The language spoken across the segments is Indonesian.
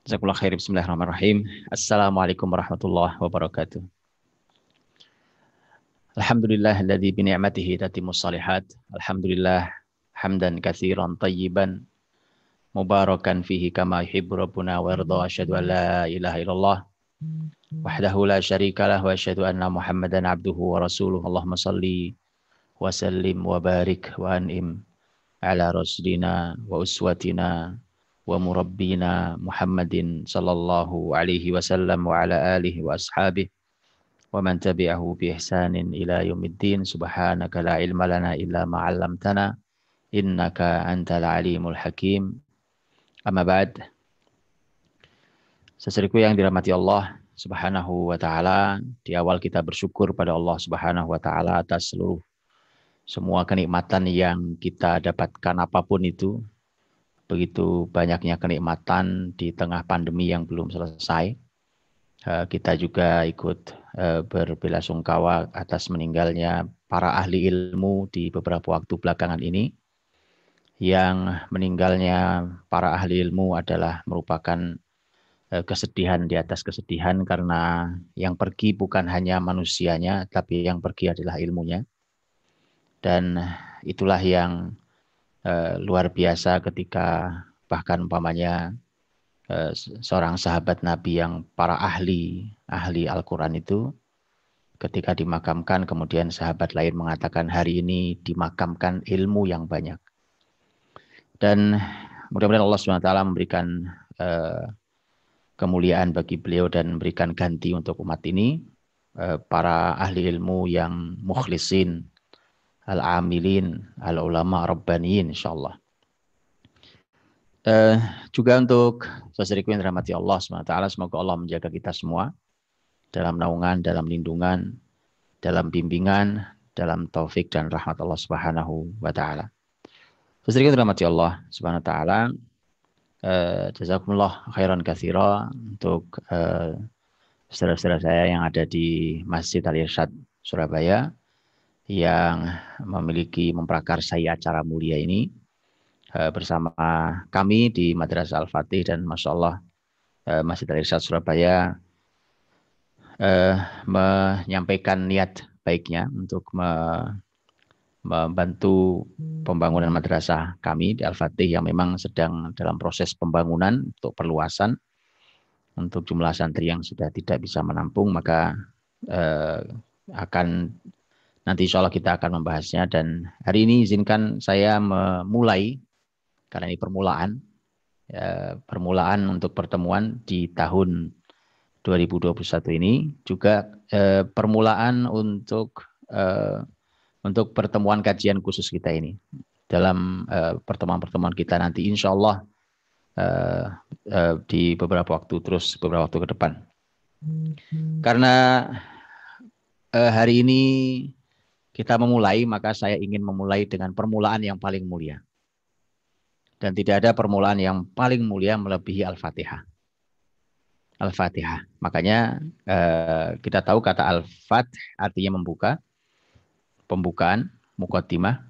Jazakallah khair. Bismillahirrahmanirrahim. Assalamualaikum warahmatullahi wabarakatuh. Alhamdulillahilladzi bi ni'matihi tatimmus shalihat. Alhamdulillah hamdan katsiran tayyiban mubarakan fihi kama yuhibbu rabbuna wa yarda. Asyhadu an la ilaha illallah wahdahu la syarikalah wa asyhadu anna Muhammadan abduhu wa rasuluh. Allahumma shalli wa sallim wa barik wa an'im ala rasulina wa uswatina wa murabbina Muhammadin sallallahu alaihi wasallam wa ala alihi wa ashabihi wa man tabi'ahu bi ihsanin ila yaumiddin. Subhanaka la ilma lana illa ma 'allamtana innaka antal alimul hakim. Amma ba'd. Saudaraku yang dirahmati Allah Subhanahu wa taala, di awal kita bersyukur pada Allah Subhanahu wa taala atas semua kenikmatan yang kita dapatkan apapun itu. Begitu banyaknya kenikmatan di tengah pandemi yang belum selesai. Kita juga ikut berbelasungkawa atas meninggalnya para ahli ilmu di beberapa waktu belakangan ini. Yang meninggalnya para ahli ilmu adalah merupakan kesedihan di atas kesedihan, karena yang pergi bukan hanya manusianya, tapi yang pergi adalah ilmunya. Dan itulah yang luar biasa ketika bahkan umpamanya seorang sahabat Nabi yang para ahli Al-Quran itu ketika dimakamkan, kemudian sahabat lain mengatakan hari ini dimakamkan ilmu yang banyak. Dan mudah-mudahan Allah SWT memberikan kemuliaan bagi beliau dan memberikan ganti untuk umat ini, para ahli ilmu yang mukhlisin, al-amilin, al-ulama rabbaniyin insyaallah. Juga untuk saudariku yang dirahmati Allah SWT, semoga Allah menjaga kita semua dalam naungan, dalam lindungan, dalam bimbingan, dalam taufik dan rahmat Allah Subhanahu wa taala. Saudariku yang dirahmati Allah Subhanahu wa taala, jazakumullah khairan katsira untuk saudara-saudara saya yang ada di Masjid Al-Irsyad Surabaya yang memprakarsai acara mulia ini bersama kami di Madrasah Al-Fatih. Dan Masya Allah Masjid Al-Irsyad Surabaya menyampaikan niat baiknya untuk membantu pembangunan madrasah kami di Al-Fatih yang memang sedang dalam proses pembangunan untuk perluasan untuk jumlah santri yang sudah tidak bisa menampung. Maka akan nanti insya Allah kita akan membahasnya. Dan hari ini izinkan saya memulai, karena ini permulaan untuk pertemuan di tahun 2021 ini, juga permulaan untuk pertemuan kajian khusus kita ini. Dalam pertemuan-pertemuan kita nanti insya Allah di beberapa waktu ke depan. Karena hari ini kita memulai, maka saya ingin memulai dengan permulaan yang paling mulia. Dan tidak ada permulaan yang paling mulia melebihi Al-Fatihah. Al-Fatihah. Makanya kita tahu kata Al-Fath artinya membuka, pembukaan, muqaddimah.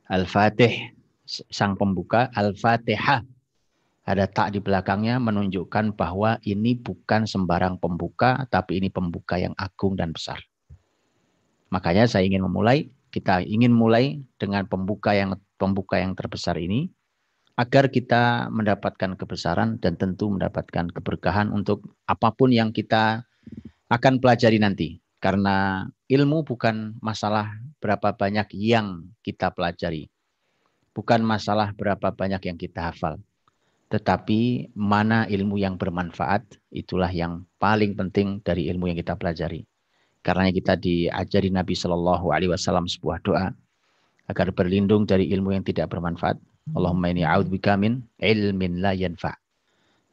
Al-Fatih, sang pembuka. Al-Fatihah, ada tak di belakangnya menunjukkan bahwa ini bukan sembarang pembuka, tapi ini pembuka yang agung dan besar. Makanya saya ingin memulai, kita ingin mulai dengan pembuka yang terbesar ini, agar kita mendapatkan kebesaran dan tentu mendapatkan keberkahan untuk apapun yang kita akan pelajari nanti. Karena ilmu bukan masalah berapa banyak yang kita pelajari, bukan masalah berapa banyak yang kita hafal, tetapi mana ilmu yang bermanfaat, itulah yang paling penting dari ilmu yang kita pelajari. Karena kita diajari Nabi Shallallahu Alaihi Wasallam sebuah doa agar berlindung dari ilmu yang tidak bermanfaat. Allahumma inni a'udzubika min ilmin la yanfa'.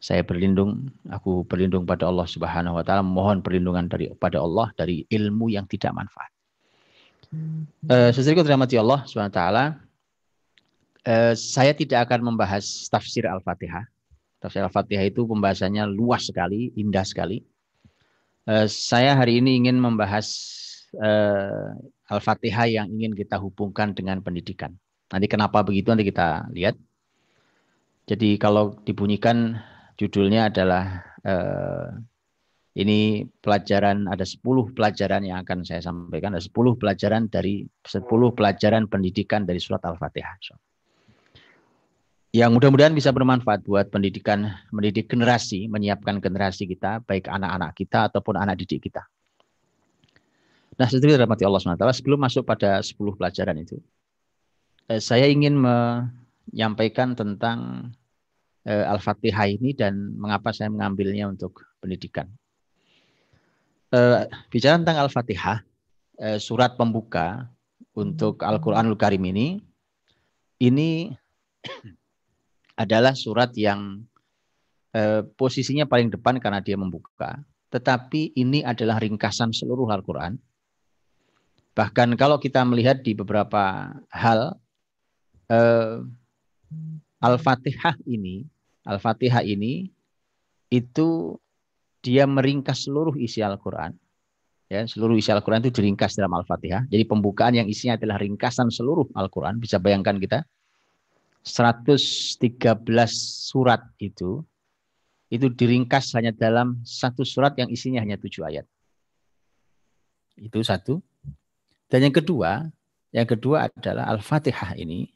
Aku berlindung pada Allah Subhanahu wa taala, mohon perlindungan pada Allah dari ilmu yang tidak manfaat. Saudaraku dirahmati Allah Subhanahu wa taala, saya tidak akan membahas tafsir Al-Fatihah. Tafsir Al-Fatihah itu pembahasannya luas sekali, indah sekali. Saya hari ini ingin membahas Al-Fatihah yang ingin kita hubungkan dengan pendidikan. Nanti kenapa begitu nanti kita lihat. Jadi kalau dibunyikan Judulnya adalah ini pelajaran, ada 10 pelajaran yang akan saya sampaikan. Ada 10 pelajaran dari 10 pelajaran pendidikan dari surat Al-Fatihah. Yang mudah-mudahan bisa bermanfaat buat pendidikan, mendidik generasi, menyiapkan generasi kita, baik anak-anak kita ataupun anak didik kita. Nah, seperti dirahmati Allah SWT, sebelum masuk pada 10 pelajaran itu, saya ingin menyampaikan tentang Al-Fatihah ini dan mengapa saya mengambilnya untuk pendidikan. Bicara tentang Al-Fatihah, surat pembuka untuk Al-Quranul Karim ini adalah surat yang posisinya paling depan karena dia membuka. Tetapi ini adalah ringkasan seluruh Al-Quran. Bahkan kalau kita melihat di beberapa hal, Al-Fatihah ini itu dia meringkas seluruh isi Al-Quran. Ya, seluruh isi Al-Quran itu diringkas dalam Al-Fatihah. Jadi pembukaan yang isinya adalah ringkasan seluruh Al-Quran. Bisa bayangkan kita 113 surat itu diringkas hanya dalam satu surat yang isinya hanya 7 ayat. Itu satu. Dan yang kedua adalah Al-Fatihah ini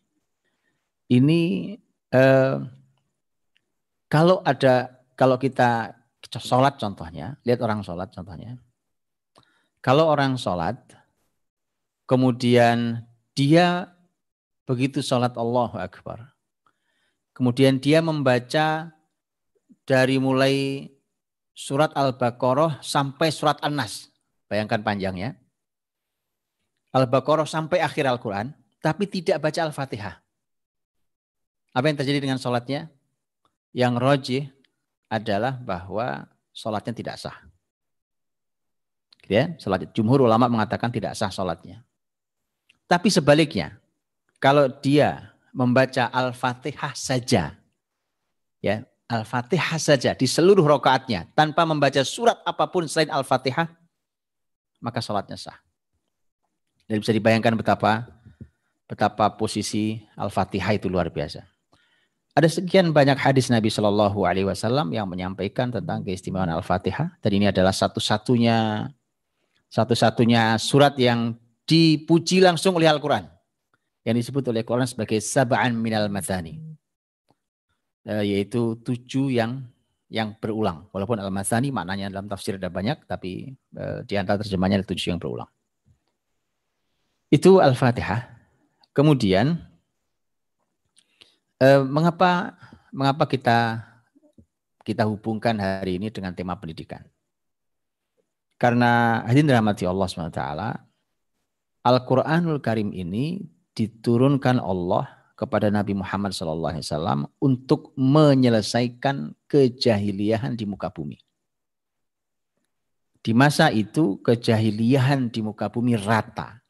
kalau kita sholat contohnya, lihat orang sholat contohnya. Kalau orang sholat, kemudian dia begitu sholat Allahu Akbar. Kemudian dia membaca dari mulai surat Al-Baqarah sampai surat An-Nas. Bayangkan panjangnya. Al-Baqarah sampai akhir Al-Quran, tapi tidak baca Al-Fatihah. Apa yang terjadi dengan sholatnya? Yang rajih adalah bahwa sholatnya tidak sah. Ya, jumhur ulama mengatakan tidak sah sholatnya. Tapi sebaliknya, kalau dia membaca Al-Fatihah saja, ya Al-Fatihah saja di seluruh rakaatnya tanpa membaca surat apapun selain Al-Fatihah, maka sholatnya sah. Jadi bisa dibayangkan betapa posisi Al-Fatihah itu luar biasa. Ada sekian banyak hadis Nabi Shallallahu Alaihi Wasallam yang menyampaikan tentang keistimewaan Al-Fatihah. Dan ini adalah satu-satunya surat yang dipuji langsung oleh Al-Quran. Yang disebut oleh Al-Quran sebagai sab'an minal mathani. Yaitu 7 yang berulang. Walaupun al-mathani maknanya dalam tafsir ada banyak, tapi di antara terjemahnya ada 7 yang berulang. Itu Al-Fatihah. Kemudian mengapa kita hubungkan hari ini dengan tema pendidikan? Karena hadirin dirahmati Allah SWT, Al-Quranul Karim ini diturunkan Allah kepada Nabi Muhammad SAW untuk menyelesaikan kejahiliahan di muka bumi. Di masa itu kejahiliahan di muka bumi rata.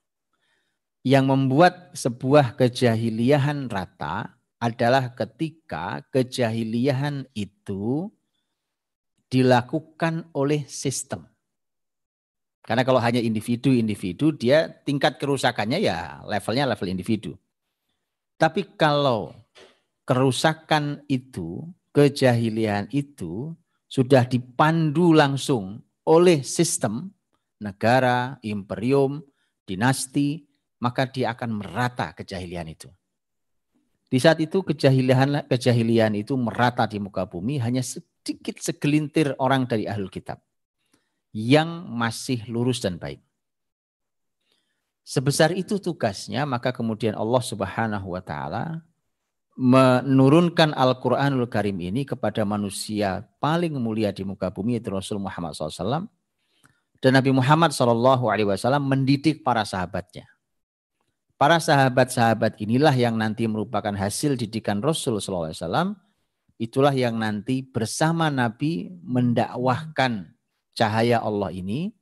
Yang membuat sebuah kejahiliahan rata adalah ketika kejahiliahan itu dilakukan oleh sistem. Karena kalau hanya individu-individu, dia tingkat kerusakannya ya levelnya level individu. Tapi kalau kerusakan itu, kejahiliahan itu sudah dipandu langsung oleh sistem, negara, imperium, dinasti, maka dia akan merata kejahilian itu. Di saat itu kejahilian itu merata di muka bumi, hanya sedikit segelintir orang dari ahlul kitab yang masih lurus dan baik. Sebesar itu tugasnya, maka kemudian Allah Subhanahu wa taala menurunkan Al-Quranul Karim ini kepada manusia paling mulia di muka bumi, yaitu Rasul Muhammad SAW. Dan Nabi Muhammad SAW mendidik para sahabatnya. Para sahabat-sahabat inilah yang nanti merupakan hasil didikan Rasul SAW. Itulah yang nanti bersama Nabi mendakwahkan cahaya Allah ini.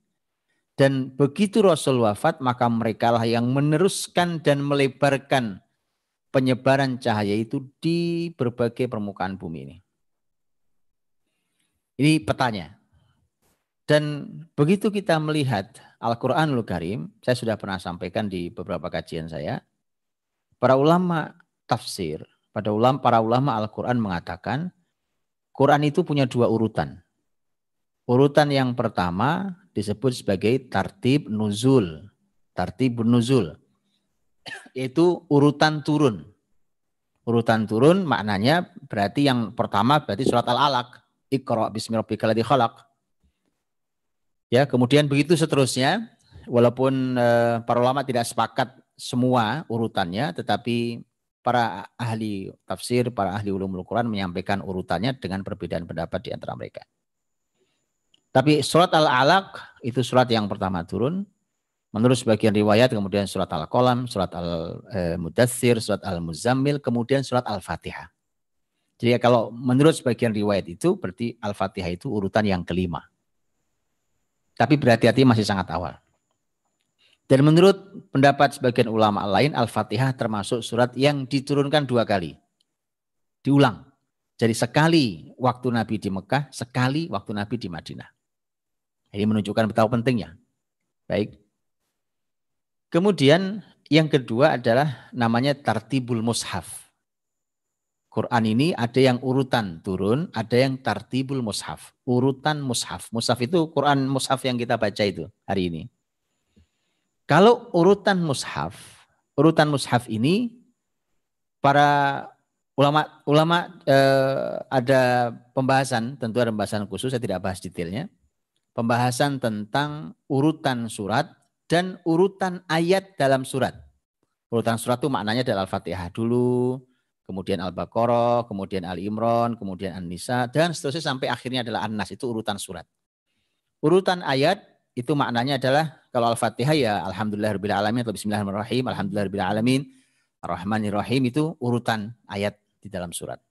Dan begitu Rasul wafat, maka merekalah yang meneruskan dan melebarkan penyebaran cahaya itu di berbagai permukaan bumi ini. Ini petanya. Dan begitu kita melihat Al-Quranul Karim, saya sudah pernah sampaikan di beberapa kajian saya, para ulama tafsir, para ulama Al-Quran mengatakan, Quran itu punya dua urutan. Urutan yang pertama disebut sebagai tartib nuzul. Tartib nuzul. Yaitu urutan turun. Urutan turun maknanya berarti yang pertama berarti surat Al-Alaq. Iqra bismi rabbikal ladzi khalaq. Ya, kemudian begitu seterusnya. Walaupun para ulama tidak sepakat semua urutannya, tetapi para ahli tafsir, para ahli ulumul Quran menyampaikan urutannya dengan perbedaan pendapat di antara mereka. Tapi surat Al-Alaq itu surat yang pertama turun. Menurut sebagian riwayat kemudian surat Al-Qalam, surat Al-Mudaththir, surat Al-Muzammil, kemudian surat Al-Fatihah. Jadi kalau menurut sebagian riwayat itu berarti Al-Fatihah itu urutan yang kelima. Tapi berhati-hati masih sangat awal. Dan menurut pendapat sebagian ulama lain, Al-Fatihah termasuk surat yang diturunkan 2 kali. Diulang. Jadi sekali waktu Nabi di Mekah, sekali waktu Nabi di Madinah. Ini menunjukkan betapa pentingnya. Baik. Kemudian yang kedua adalah namanya tartibul mushaf. Quran ini ada yang urutan turun, ada yang tartibul mushaf. Urutan mushaf. Mushaf itu Quran mushaf yang kita baca itu hari ini. Kalau urutan mushaf ini para ulama ada pembahasan, tentu ada pembahasan khusus, saya tidak bahas detailnya. Pembahasan tentang urutan surat dan urutan ayat dalam surat. Urutan surat itu maknanya adalah Al-Fatihah dulu, kemudian Al-Baqarah, kemudian Ali Imran, kemudian An-Nisa, dan seterusnya sampai akhirnya adalah An-Nas, itu urutan surat. Urutan ayat itu maknanya adalah kalau Al-Fatihah ya Alhamdulillahirabbil alamin atau Bismillahirrahmanirrahim, Alhamdulillahirabbil alamin, Ar-Rahmanirrahim, itu urutan ayat di dalam surat.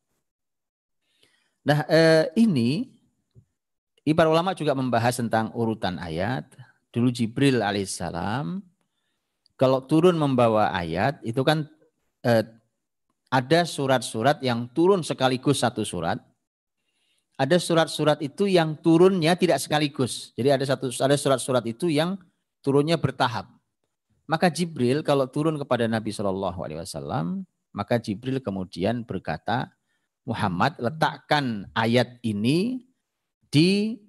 Nah, ini para ulama juga membahas tentang urutan ayat. Dulu Jibril alaihissalam kalau turun membawa ayat itu kan ada surat-surat yang turun sekaligus satu surat. Ada surat-surat itu yang turunnya tidak sekaligus. Jadi ada surat-surat itu yang turunnya bertahap. Maka Jibril kalau turun kepada Nabi SAW, maka Jibril kemudian berkata, Muhammad letakkan ayat ini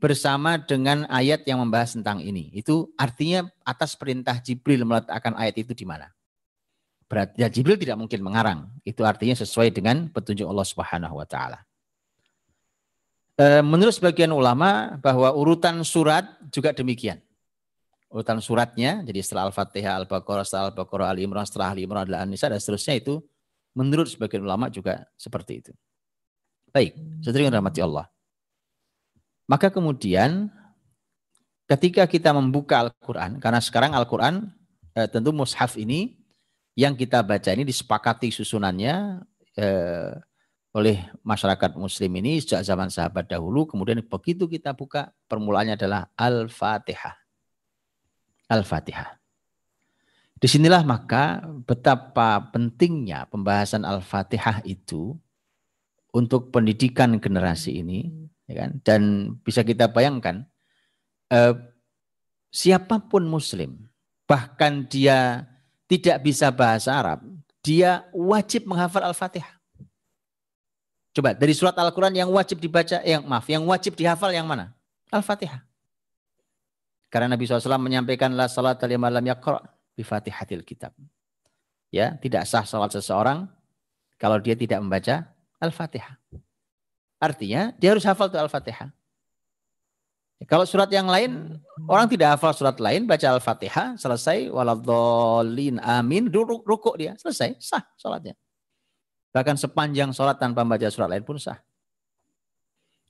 bersama dengan ayat yang membahas tentang ini. Itu artinya atas perintah Jibril meletakkan ayat itu di mana. Berarti ya Jibril tidak mungkin mengarang. Itu artinya sesuai dengan petunjuk Allah Subhanahu wa taala. Menurut sebagian ulama bahwa urutan surat juga demikian. Urutan suratnya, jadi setelah Al-Fatihah, Al-Baqarah, setelah Al-Baqarah, Ali Imran, setelah Ali Imran adalah An-Nisa dan seterusnya, itu menurut sebagian ulama juga seperti itu. Baik, saudara yang dirahmati Allah. Maka kemudian ketika kita membuka Al-Quran, karena sekarang Al-Quran tentu mushaf ini yang kita baca ini disepakati susunannya oleh masyarakat muslim ini sejak zaman sahabat dahulu. Kemudian begitu kita buka, permulaannya adalah Al-Fatihah. Al-Fatihah. Disinilah maka betapa pentingnya pembahasan Al-Fatihah itu untuk pendidikan generasi ini. Ya kan? Dan bisa kita bayangkan siapapun muslim, bahkan dia tidak bisa bahasa Arab, dia wajib menghafal Al-Fatihah. Coba dari surat Al-Quran yang wajib dibaca, yang wajib dihafal yang mana? Al-Fatihah. Karena Nabi SAW menyampaikan la salat liman lam yaqra bi Fatihatil kitab. Ya, tidak sah salat seseorang kalau dia tidak membaca Al-Fatihah. Artinya dia harus hafal tuh Al-Fatihah. Kalau surat yang lain, orang tidak hafal surat lain, baca Al-Fatihah, selesai, waladhdallin, amin, rukuk dia, selesai, sah sholatnya. Bahkan sepanjang sholat tanpa membaca surat lain pun sah.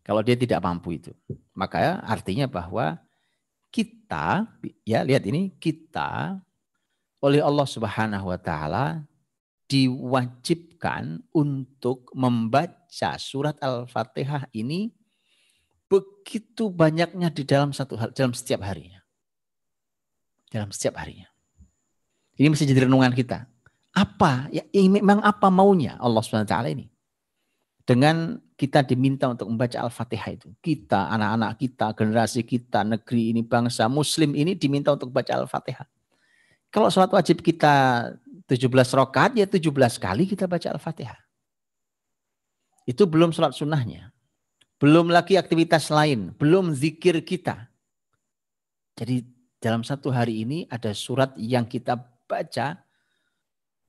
Kalau dia tidak mampu itu. Maka artinya bahwa kita, ya lihat ini, kita oleh Allah Subhanahu wa taala diwajibkan untuk membaca surat Al-Fatihah ini begitu banyaknya di dalam dalam setiap harinya. Dalam setiap harinya. Ini mesti jadi renungan kita. Apa ya memang apa maunya Allah Subhanahu wa taala ini? Dengan kita diminta untuk membaca Al-Fatihah itu. Kita, anak-anak kita, generasi kita, negeri ini, bangsa muslim ini diminta untuk baca Al-Fatihah. Kalau sholat wajib kita 17 rakaat, ya 17 kali kita baca Al-Fatihah. Itu belum sholat sunnahnya. Belum lagi aktivitas lain, belum zikir kita. Jadi dalam satu hari ini ada surat yang kita baca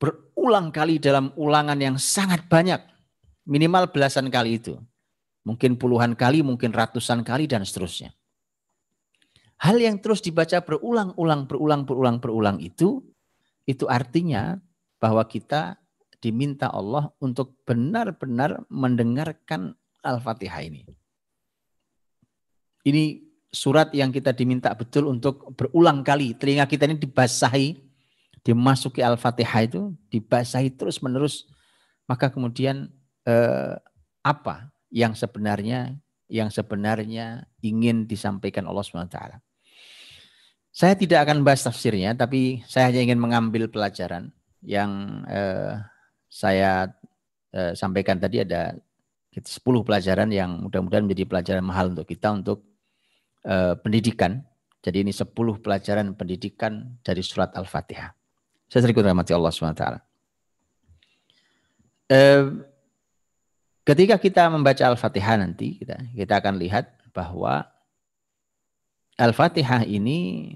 berulang kali dalam ulangan yang sangat banyak. Minimal belasan kali itu. Mungkin puluhan kali, mungkin ratusan kali dan seterusnya. Hal yang terus dibaca berulang itu artinya bahwa kita diminta Allah untuk benar-benar mendengarkan Al-Fatihah ini. Ini surat yang kita diminta betul untuk berulang kali. Telinga kita ini dibasahi, dimasuki Al-Fatihah itu, dibasahi terus-menerus. Maka kemudian apa yang sebenarnya ingin disampaikan Allah SWT. Saya tidak akan bahas tafsirnya, tapi saya hanya ingin mengambil pelajaran yang saya sampaikan tadi. Ada 10 pelajaran yang mudah-mudahan menjadi pelajaran mahal untuk kita untuk pendidikan. Jadi ini 10 pelajaran pendidikan dari surat Al-Fatihah. Saya sering dirahmati Allah SWT. Ketika kita membaca Al-Fatihah nanti, kita akan lihat bahwa Al-Fatihah ini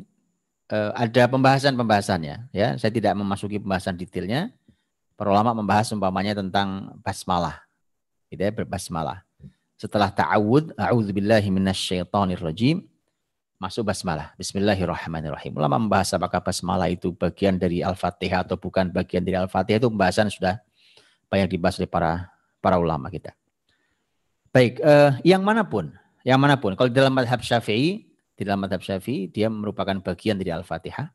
ada pembahasan-pembahasannya. Ya, saya tidak memasuki pembahasan detailnya. Para ulama membahas umpamanya tentang basmalah. Gitu ya, berbasmalah. Setelah ta'awud, a'udzubillahi minasyaitonirrajim, masuk basmalah. Bismillahirrahmanirrahim. Ulama membahas apakah basmalah itu bagian dari Al-Fatihah atau bukan bagian dari Al-Fatihah, itu pembahasan sudah banyak dibahas oleh para ulama kita. Baik, yang manapun. Kalau dalam madhab Syafi'i, dia merupakan bagian dari Al-Fatihah.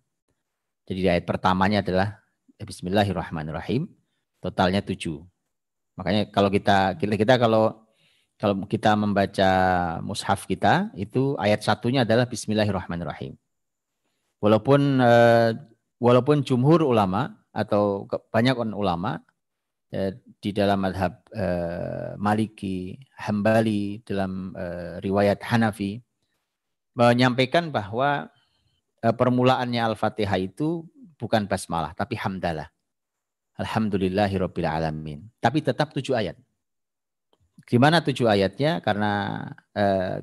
Jadi ayat pertamanya adalah Bismillahirrahmanirrahim. Totalnya 7. Makanya kalau kita membaca mushaf kita, itu ayat satunya adalah Bismillahirrahmanirrahim. Walaupun jumhur ulama atau banyak ulama di dalam madhab Maliki, Hambali, dalam riwayat Hanafi menyampaikan bahwa permulaannya Al-Fatihah itu bukan basmalah, tapi hamdalah. Alhamdulillahirabbil alamin. Tapi tetap 7 ayat. Gimana 7 ayatnya? Karena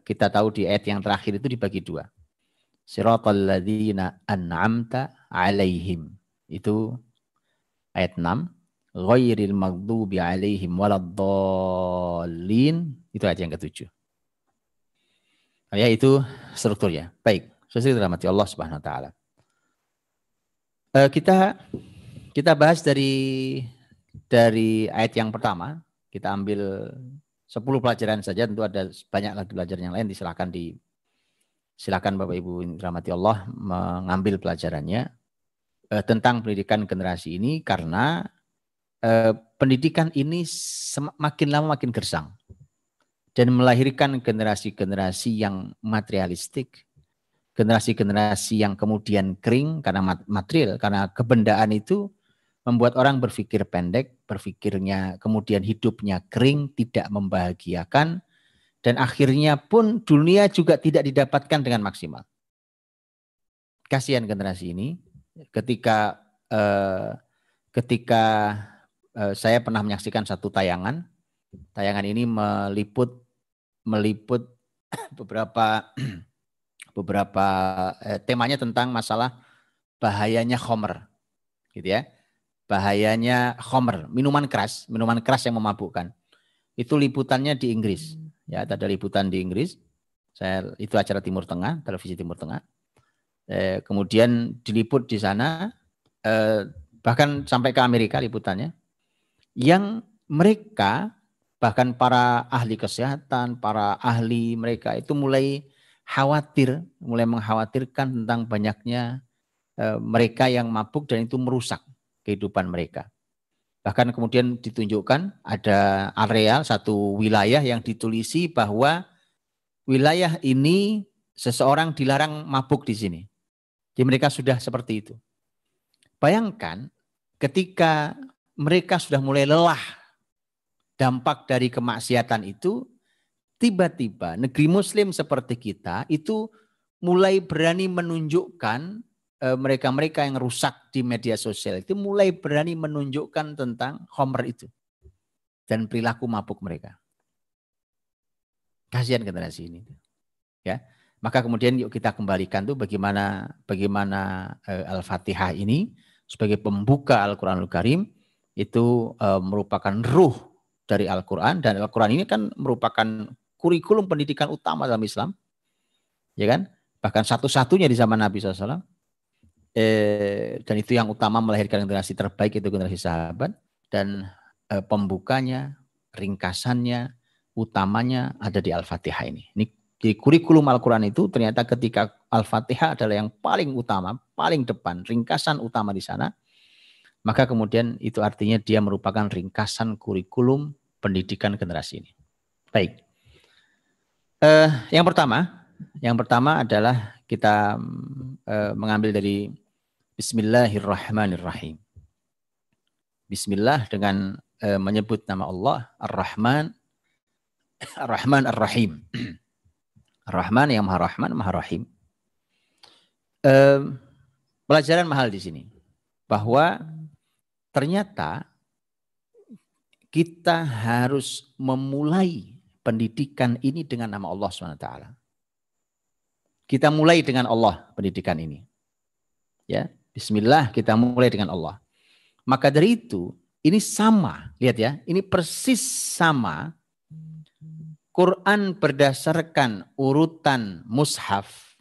kita tahu di ayat yang terakhir itu dibagi 2. Siratal ladzina an'amta alaihim. Itu ayat 6. Ghairil maghdubi alaihim waladdallin. Itu ayat yang ke-7. Ya, itu strukturnya. Baik. Sesuai dirahmati Allah Subhanahu wa taala. Kita bahas dari ayat yang pertama. Kita ambil 10 pelajaran saja, tentu ada banyak lagi pelajaran yang lain. Silakan Bapak Ibu dirahmati Allah mengambil pelajarannya tentang pendidikan generasi ini, karena pendidikan ini makin lama makin gersang dan melahirkan generasi-generasi yang materialistik, generasi-generasi yang kemudian kering karena material, karena kebendaan itu membuat orang berpikir pendek, berpikirnya kemudian hidupnya kering, tidak membahagiakan, dan akhirnya pun dunia juga tidak didapatkan dengan maksimal. Kasihan generasi ini. Ketika saya pernah menyaksikan satu tayangan ini meliput beberapa temanya tentang masalah bahayanya khamr, gitu ya. Bahayanya khamr, minuman keras yang memabukkan. Itu liputannya di Inggris. Ya, ada liputan di Inggris. Itu acara Timur Tengah, televisi Timur Tengah. Kemudian diliput di sana, bahkan sampai ke Amerika liputannya. Yang mereka, bahkan para ahli kesehatan, para ahli mereka itu mulai mengkhawatirkan tentang banyaknya mereka yang mabuk dan itu merusak kehidupan mereka. Bahkan kemudian ditunjukkan ada area, satu wilayah yang ditulisi bahwa wilayah ini seseorang dilarang mabuk di sini. Jadi mereka sudah seperti itu. Bayangkan ketika mereka sudah mulai lelah dampak dari kemaksiatan itu, tiba-tiba negeri muslim seperti kita itu mulai berani menunjukkan, mereka-mereka yang rusak di media sosial itu mulai berani menunjukkan tentang khamr itu dan perilaku mabuk mereka. Kasihan generasi ini. Ya. Maka kemudian yuk kita kembalikan tuh bagaimana Al-Fatihah ini sebagai pembuka Al-Qur'anul Karim itu merupakan ruh dari Al-Qur'an, dan Al-Qur'an ini kan merupakan kurikulum pendidikan utama dalam Islam. Ya kan? Bahkan satu-satunya di zaman Nabi SAW. Dan itu yang utama melahirkan generasi terbaik, itu generasi sahabat. Dan pembukanya, ringkasannya, utamanya ada di Al-Fatihah ini. Ini di kurikulum Al-Quran itu ternyata ketika Al-Fatihah adalah yang paling utama, paling depan, ringkasan utama di sana, maka kemudian itu artinya dia merupakan ringkasan kurikulum pendidikan generasi ini. Baik. Yang pertama adalah kita mengambil dari Bismillahirrahmanirrahim. Bismillah dengan menyebut nama Allah Ar-Rahman, Ar-Rahman Ar-Rahim. Ar-Rahman yang Maha Rahman, Maha Rahim. Pelajaran mahal di sini bahwa ternyata kita harus memulai pendidikan ini dengan nama Allah SWT. Kita mulai dengan Allah pendidikan ini. Ya, Bismillah kita mulai dengan Allah. Maka dari itu ini sama, lihat ya, ini persis sama. Quran berdasarkan urutan mushaf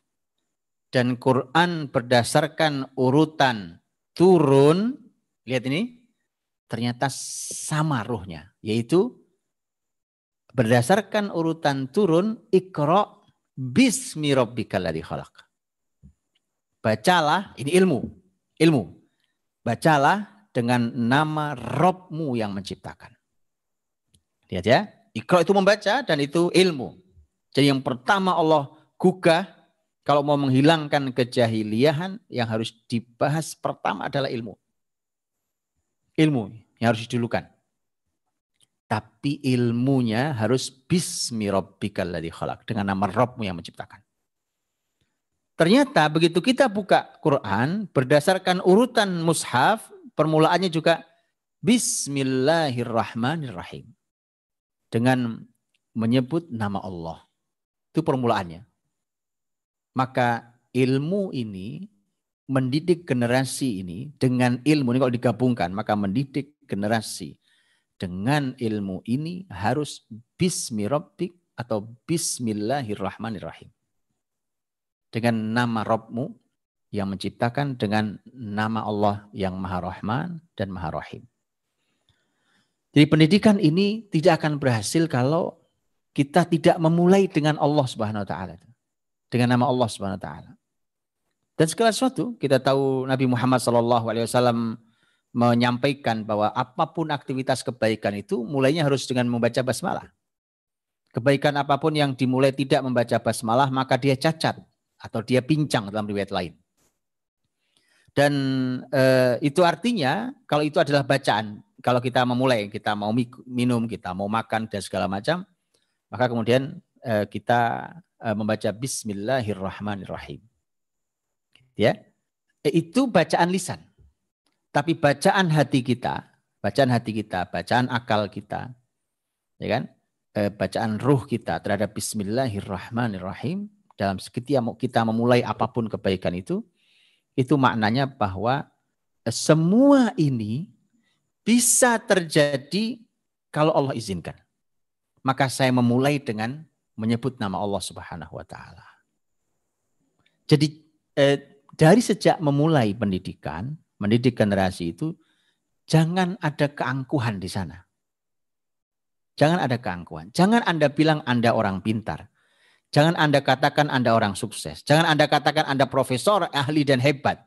dan Quran berdasarkan urutan turun, lihat ini, ternyata sama ruhnya, yaitu berdasarkan urutan turun, Iqra bismi rabbikal ladzi khalaq. Bacalah, ini ilmu. Bacalah dengan nama Rabbmu yang menciptakan. Lihat ya. Iqra itu membaca dan itu ilmu. Jadi yang pertama Allah gugah, kalau mau menghilangkan kejahiliahan, yang harus dibahas pertama adalah ilmu. Ilmu yang harus didulukan. Tapi ilmunya harus bismi rabbikal ladzi khalaq, dengan nama Rabbmu yang menciptakan. Ternyata begitu kita buka Quran berdasarkan urutan mushaf, permulaannya juga Bismillahirrahmanirrahim. Dengan menyebut nama Allah. Itu permulaannya. Maka ilmu ini, mendidik generasi ini dengan ilmu ini kalau digabungkan, maka mendidik generasi dengan ilmu ini harus Bismi Rabbik atau Bismillahirrahmanirrahim. Dengan nama Rabbmu yang menciptakan, dengan nama Allah yang Maha Rahman dan Maha Rahim. Jadi pendidikan ini tidak akan berhasil kalau kita tidak memulai dengan Allah Subhanahu wa taala. Dengan nama Allah Subhanahu wa taala. Dan segala sesuatu kita tahu Nabi Muhammad SAW menyampaikan bahwa apapun aktivitas kebaikan itu mulainya harus dengan membaca basmalah. Kebaikan apapun yang dimulai tidak membaca basmalah maka dia cacat atau dia pincang dalam riwayat lain. Dan itu artinya kalau itu adalah bacaan, kalau kita memulai, kita mau minum, kita mau makan dan segala macam, maka kemudian kita membaca Bismillahirrahmanirrahim. Ya, itu bacaan lisan. Tapi bacaan hati kita, bacaan akal kita, ya kan, bacaan ruh kita terhadap Bismillahirrahmanirrahim dalam setiap kita memulai apapun kebaikan itu maknanya bahwa semua ini bisa terjadi kalau Allah izinkan. Maka saya memulai dengan menyebut nama Allah Subhanahu wa taala. Jadi dari sejak memulai pendidikan, mendidik generasi itu jangan ada keangkuhan di sana. Jangan ada keangkuhan. Jangan Anda bilang Anda orang pintar. Jangan Anda katakan Anda orang sukses. Jangan Anda katakan Anda profesor, ahli dan hebat.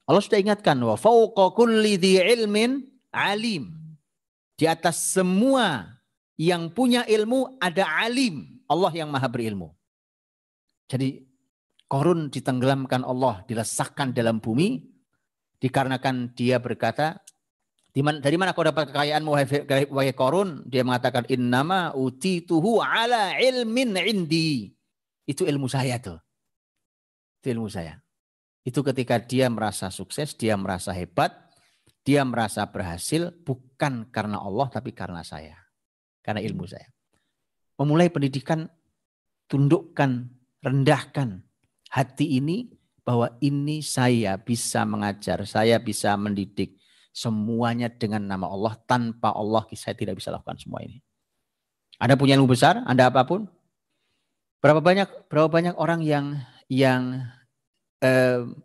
Allah sudah ingatkan, wa fauqa kulli dzi ilmin alim. Di atas semua yang punya ilmu ada alim. Allah yang maha berilmu. Jadi Qarun ditenggelamkan Allah, dilesakkan dalam bumi. Dikarenakan dia berkata, dari mana kau dapat kekayaanmu wahai Qarun? Dia mengatakan, innama utituhu ala ilmin indi. Itu ilmu saya tuh. Itu ilmu saya. Itu ketika dia merasa sukses, dia merasa hebat, dia merasa berhasil bukan karena Allah tapi karena saya. Karena ilmu saya. memulai pendidikan, tundukkan, rendahkan hati ini bahwa ini saya bisa mengajar, saya bisa mendidik semuanya dengan nama Allah. Tanpa Allah saya tidak bisa lakukan semua ini. Anda punya ilmu besar, Anda apapun. Berapa banyak orang yang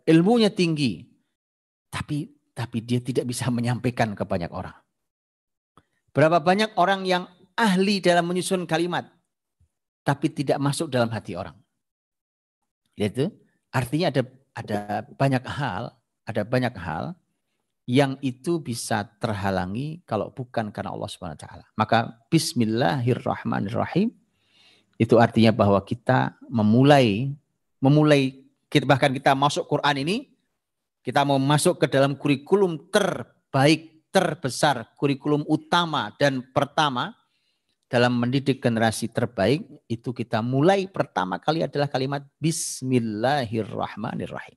ilmunya tinggi, tapi dia tidak bisa menyampaikan ke banyak orang. Berapa banyak orang yang ahli dalam menyusun kalimat, tapi tidak masuk dalam hati orang. Lihat itu, artinya ada banyak hal yang itu bisa terhalangi kalau bukan karena Allah Subhanahu wa taala. Maka bismillahirrahmanirrahim itu artinya bahwa kita memulai bahkan kita masuk Quran ini, kita mau masuk ke dalam kurikulum terbaik, terbesar, kurikulum utama dan pertama dalam mendidik generasi terbaik, itu kita mulai pertama kali adalah kalimat bismillahirrahmanirrahim.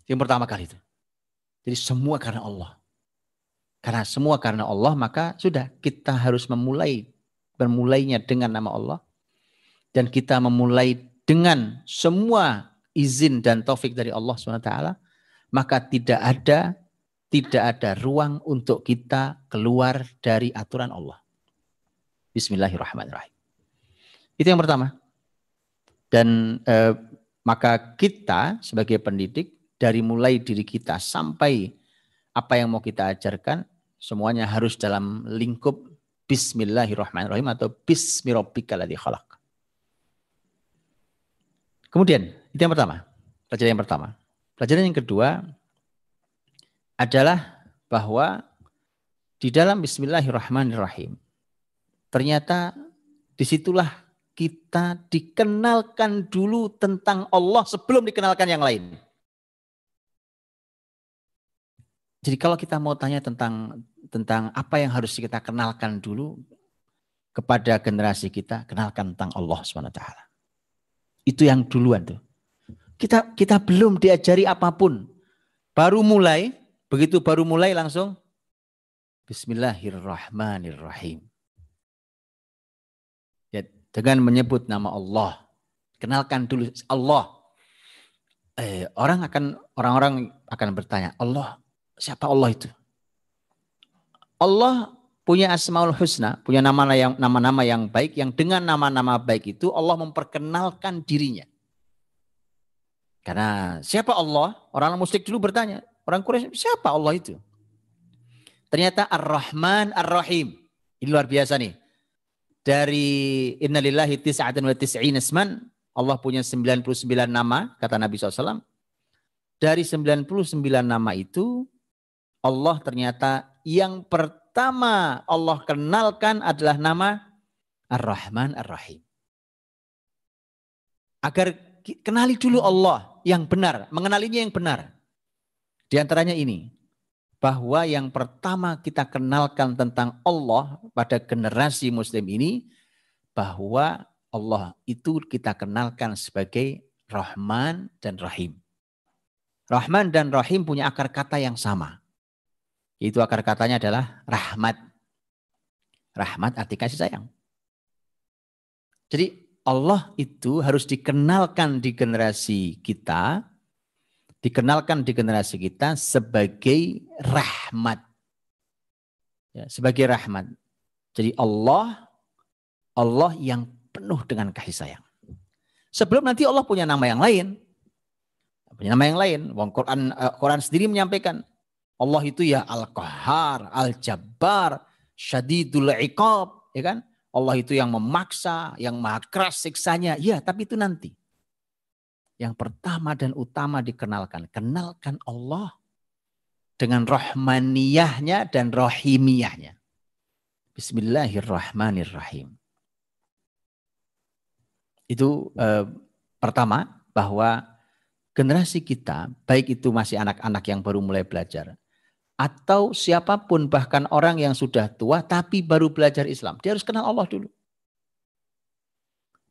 Yang pertama kali itu. Jadi semua karena Allah. Karena semua karena Allah, maka sudah kita harus memulainya dengan nama Allah. Dan kita memulai dengan semua izin dan taufik dari Allah SWT. Maka tidak ada ruang untuk kita keluar dari aturan Allah. Bismillahirrahmanirrahim. Itu yang pertama. Dan maka kita sebagai pendidik, dari mulai diri kita sampai apa yang mau kita ajarkan, semuanya harus dalam lingkup Bismillahirrahmanirrahim atau Bismirabbikaladzi khalaq. Kemudian, itu yang pertama. Pelajaran yang pertama. Pelajaran yang kedua adalah bahwa di dalam Bismillahirrahmanirrahim, ternyata disitulah kita dikenalkan dulu tentang Allah sebelum dikenalkan yang lain. Jadi kalau kita mau tanya tentang apa yang harus kita kenalkan dulu kepada generasi kita, kenalkan tentang Allah SWT. Itu yang duluan tuh. Kita belum diajari apapun. Begitu baru mulai langsung Bismillahirrahmanirrahim. Ya, dengan menyebut nama Allah. Kenalkan dulu Allah. Orang-orang akan bertanya, Allah, siapa Allah itu? Allah punya Asmaul Husna, punya nama-nama yang baik, yang dengan nama-nama baik itu Allah memperkenalkan dirinya. Karena siapa Allah? Orang musyrik dulu bertanya, orang Quraisy, siapa Allah itu? Ternyata Ar-Rahman Ar-Rahim. Ini luar biasa nih. Dari innalillahi tis'atan wa tis'ina isman, Allah punya 99 nama, kata Nabi SAW. Dari 99 nama itu, Allah ternyata yang pertama Allah kenalkan adalah nama Ar-Rahman Ar-Rahim. Agar kenali dulu Allah yang benar, mengenalinya yang benar. Di antaranya ini, bahwa yang pertama kita kenalkan tentang Allah pada generasi muslim ini, bahwa Allah itu kita kenalkan sebagai Rahman dan Rahim. Rahman dan Rahim punya akar kata yang sama. Itu akar katanya adalah rahmat. Rahmat arti kasih sayang. Jadi Allah itu harus dikenalkan di generasi kita. Dikenalkan di generasi kita sebagai rahmat. Ya, sebagai rahmat. Jadi Allah yang penuh dengan kasih sayang. Sebelum nanti Allah punya nama yang lain. Punya nama yang lain. Quran sendiri menyampaikan. Allah itu ya Al-Qahhar, Al-Jabbar, Syadidul Iqab. Ya kan? Allah itu yang memaksa, yang maha keras siksanya. Ya, tapi itu nanti. Yang pertama dan utama dikenalkan. Kenalkan Allah dengan rahmaniyahnya dan rahimiyahnya. Bismillahirrahmanirrahim. Itu pertama, bahwa generasi kita, baik itu masih anak-anak yang baru mulai belajar, atau siapapun bahkan orang yang sudah tua tapi baru belajar Islam, dia harus kenal Allah dulu.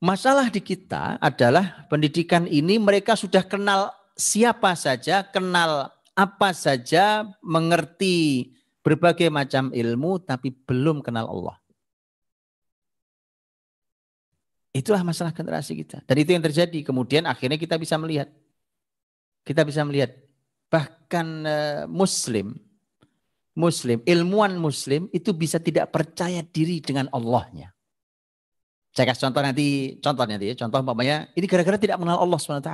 Masalah di kita adalah pendidikan ini mereka sudah kenal siapa saja, kenal apa saja, mengerti berbagai macam ilmu tapi belum kenal Allah. Itulah masalah generasi kita. Dan itu yang terjadi. Kemudian akhirnya kita bisa melihat. Bahkan Muslim, ilmuwan Muslim itu bisa tidak percaya diri dengan Allahnya. Saya kasih contoh nanti ya. Contoh umpamanya, ini gara-gara tidak mengenal Allah SWT.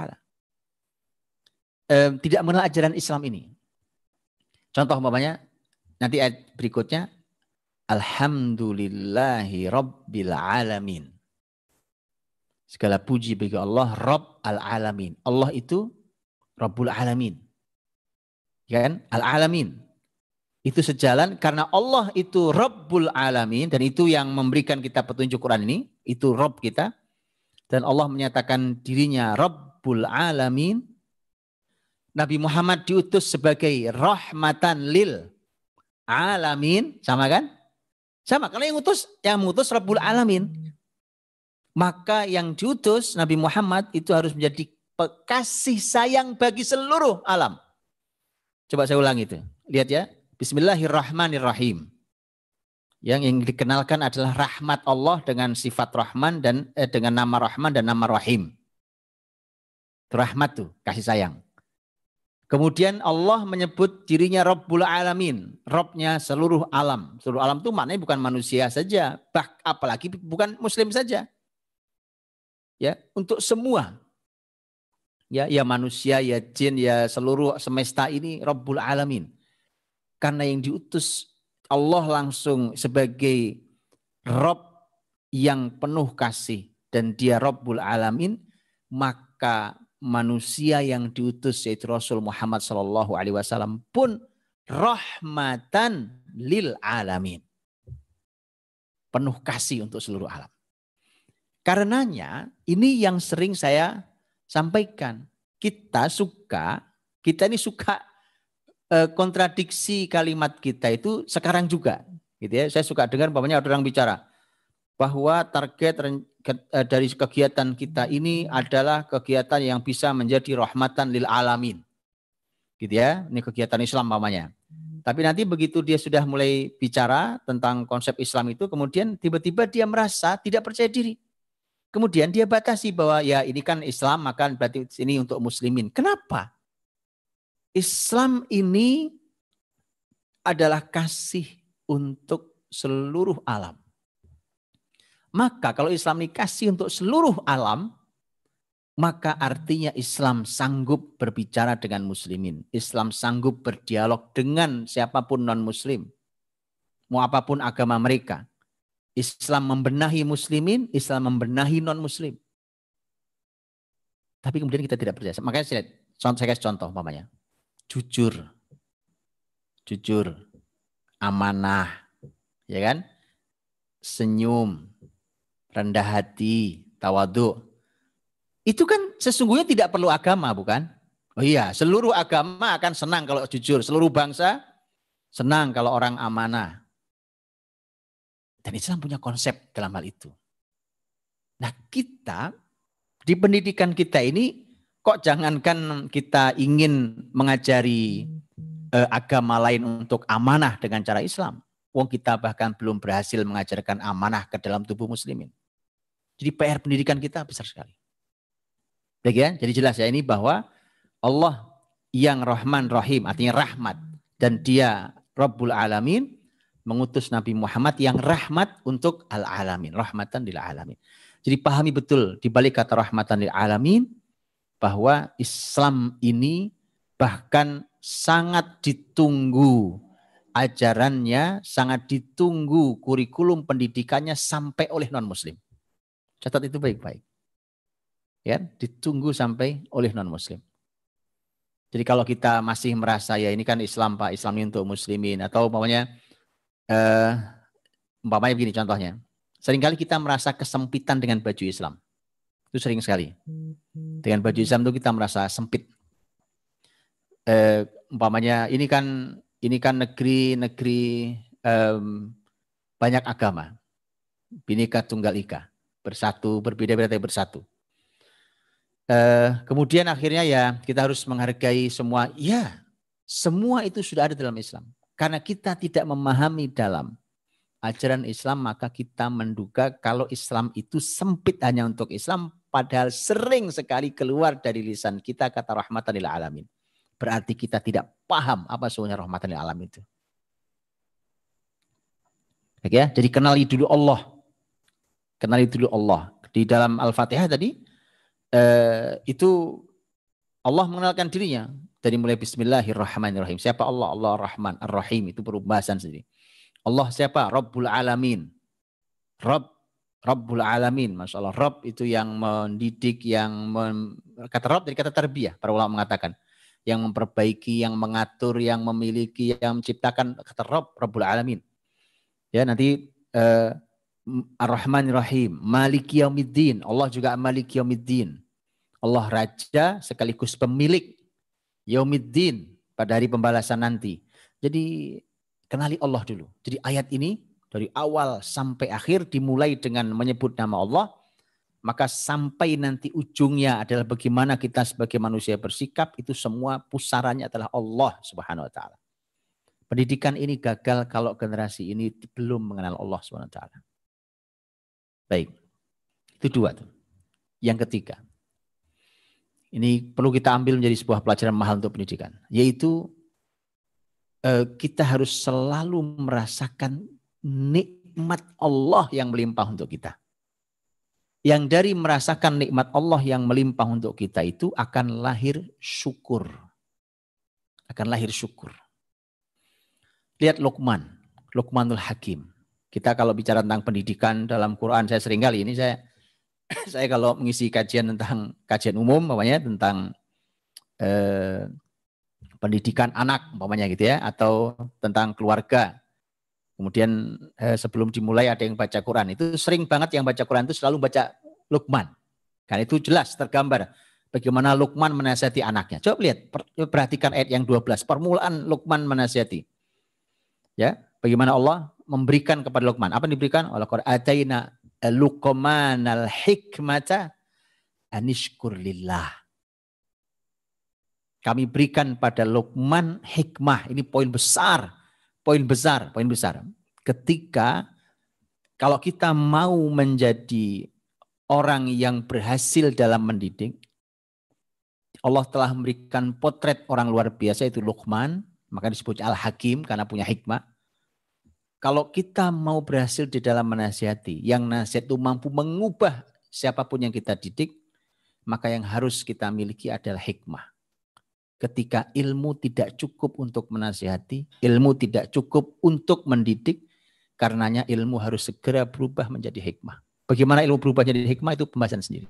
Tidak mengenal ajaran Islam ini. Contoh umpamanya, nanti ayat berikutnya, Alhamdulillahi Rabbil Alamin. Segala puji bagi Allah, Rabb al-Alamin. Allah itu Rabbul Alamin. Ya kan? Al-Alamin. Itu sejalan karena Allah itu Rabbul Alamin. Dan itu yang memberikan kita petunjuk Quran ini. Itu Rabb kita. Dan Allah menyatakan dirinya Rabbul Alamin. Nabi Muhammad diutus sebagai rahmatan lil alamin. Sama kan? Sama. Kalau yang mengutus Rabbul Alamin. Maka yang diutus Nabi Muhammad itu harus menjadi kasih sayang bagi seluruh alam. Coba saya ulang itu. Lihat ya. Bismillahirrahmanirrahim. Yang dikenalkan adalah rahmat Allah dengan sifat Rahman dan dengan nama Rahman dan nama Rahim. Rahmat tuh, kasih sayang. Kemudian Allah menyebut dirinya Rabbul Alamin. Rabbnya seluruh alam. Seluruh alam itu maknanya bukan manusia saja. Apalagi bukan muslim saja. Ya, untuk semua. Ya manusia, ya jin, ya seluruh semesta ini Rabbul Alamin. Karena yang diutus Allah langsung sebagai Rabb yang penuh kasih dan dia Rabbul Alamin, maka manusia yang diutus yaitu Rasul Muhammad SAW pun rahmatan lil alamin. Penuh kasih untuk seluruh alam. Karenanya ini yang sering saya sampaikan. Kita ini suka kontradiksi kalimat kita itu sekarang juga. Gitu ya. Saya suka dengar umpamanya ada orang bicara bahwa target dari kegiatan kita ini adalah kegiatan yang bisa menjadi rahmatan lil alamin. Gitu ya. Ini kegiatan Islam umpamanya. Tapi nanti begitu dia sudah mulai bicara tentang konsep Islam itu, kemudian tiba-tiba dia merasa tidak percaya diri. Kemudian dia batasi bahwa ya ini kan Islam, maka berarti ini untuk muslimin. Kenapa? Islam ini adalah kasih untuk seluruh alam. Maka kalau Islam ini kasih untuk seluruh alam, maka artinya Islam sanggup berbicara dengan muslimin. Islam sanggup berdialog dengan siapapun non-muslim. Mau apapun agama mereka. Islam membenahi muslimin, Islam membenahi non-muslim. Tapi kemudian kita tidak percaya. Makanya saya kasih contoh umpamanya. Jujur, amanah, ya kan? Senyum, rendah hati, tawadhu. Itu kan sesungguhnya tidak perlu agama, bukan? Oh iya, seluruh agama akan senang kalau jujur. Seluruh bangsa senang kalau orang amanah. Dan Islam punya konsep dalam hal itu. Nah kita, di pendidikan kita ini, kok jangankan kita ingin mengajari agama lain untuk amanah dengan cara Islam. Wong kita bahkan belum berhasil mengajarkan amanah ke dalam tubuh muslimin. Jadi PR pendidikan kita besar sekali. Baik ya, jadi jelas ya ini bahwa Allah yang Rahman Rahim, artinya rahmat. Dan dia Rabbul Alamin, mengutus Nabi Muhammad yang rahmat untuk al-alamin. Rahmatan lil alamin. Jadi pahami betul di balik kata rahmatan lil alamin, bahwa Islam ini bahkan sangat ditunggu ajarannya, sangat ditunggu kurikulum pendidikannya sampai oleh non-muslim. Catat itu baik-baik. Ya, ditunggu sampai oleh non-muslim. Jadi kalau kita masih merasa ya ini kan Islam Pak, Islam ini untuk muslimin, atau umpamanya begini contohnya. Seringkali kita merasa kesempitan dengan baju Islam. Itu sering sekali. Dengan baju Islam itu kita merasa sempit. Umpamanya ini kan negeri banyak agama. Bhinneka Tunggal Ika. Bersatu, berbeda-beda tapi bersatu. Kemudian akhirnya ya kita harus menghargai semua. Ya, semua itu sudah ada dalam Islam. Karena kita tidak memahami dalam ajaran Islam, maka kita menduga kalau Islam itu sempit hanya untuk Islam, padahal sering sekali keluar dari lisan kita kata rahmatan lil alamin. Berarti kita tidak paham apa sebenarnya rahmatan lil alamin itu. Oke, ya? Jadi kenali dulu Allah. Kenali dulu Allah. Di dalam Al-Fatihah tadi, itu Allah mengenalkan dirinya. Dari mulai Bismillahirrahmanirrahim. Siapa Allah? Allah Rahman, Ar-Rahim. Itu pembahasan sendiri. Allah siapa? Rabbul Alamin. Rabbul Alamin. Masya Allah. Rabb itu yang mendidik, kata Rabb dari kata tarbiyah. Para ulama mengatakan. Yang memperbaiki, yang mengatur, yang memiliki, yang menciptakan. Kata Rabbul Alamin. Ya, nanti Ar-Rahmanir-Rahim. Maliki Yaumiddin. Allah juga Maliki Yaumiddin. Allah Raja sekaligus pemilik Yaumiddin pada hari pembalasan nanti. Jadi kenali Allah dulu. Jadi ayat ini dari awal sampai akhir dimulai dengan menyebut nama Allah. Maka sampai nanti ujungnya adalah bagaimana kita sebagai manusia bersikap. Itu semua pusarannya adalah Allah Subhanahu Wa Taala. Pendidikan ini gagal kalau generasi ini belum mengenal Allah Subhanahu Wa Taala. Baik, itu dua tuh. Yang ketiga. Ini perlu kita ambil menjadi sebuah pelajaran mahal untuk pendidikan. Yaitu kita harus selalu merasakan nikmat Allah yang melimpah untuk kita. Yang dari merasakan nikmat Allah yang melimpah untuk kita itu akan lahir syukur. Akan lahir syukur. Lihat Luqmanul Hakim. Kita kalau bicara tentang pendidikan dalam Quran, saya sering kali ini saya kalau mengisi kajian umum, umpamanya tentang pendidikan anak, umpamanya gitu ya, atau tentang keluarga. Kemudian sebelum dimulai ada yang baca Quran. Itu sering banget yang baca Quran itu selalu baca Luqman. Karena itu jelas tergambar bagaimana Luqman menasihati anaknya. Coba lihat, perhatikan ayat yang 12. Permulaan Luqman menasihati. Ya, bagaimana Allah memberikan kepada Luqman. Apa yang diberikan? Walaqad ataina Luqmanal hikmata anishkur lillah. Kami berikan pada Luqman hikmah. Ini poin besar. Poin besar. Ketika kalau kita mau menjadi orang yang berhasil dalam mendidik, Allah telah memberikan potret orang luar biasa, itu Luqman. Maka disebut Al-Hakim karena punya hikmah. Kalau kita mau berhasil di dalam menasihati, yang nasihat itu mampu mengubah siapapun yang kita didik, maka yang harus kita miliki adalah hikmah. Ketika ilmu tidak cukup untuk menasihati, ilmu tidak cukup untuk mendidik, karenanya ilmu harus segera berubah menjadi hikmah. Bagaimana ilmu berubah menjadi hikmah itu pembahasan sendiri.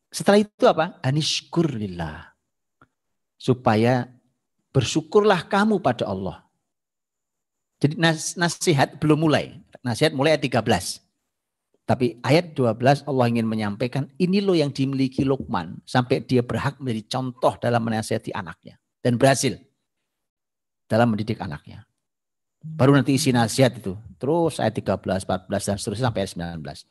Setelah itu apa? Anishkur lillah. Supaya bersyukurlah kamu pada Allah. Jadi nasihat belum mulai. Nasihat mulai ayat 13. Tapi ayat 12 Allah ingin menyampaikan ini loh yang dimiliki Luqman. Sampai dia berhak menjadi contoh dalam menasihati anaknya. Dan berhasil dalam mendidik anaknya. Baru nanti isi nasihat itu. Terus ayat 13, 14 dan seterusnya sampai ayat 19.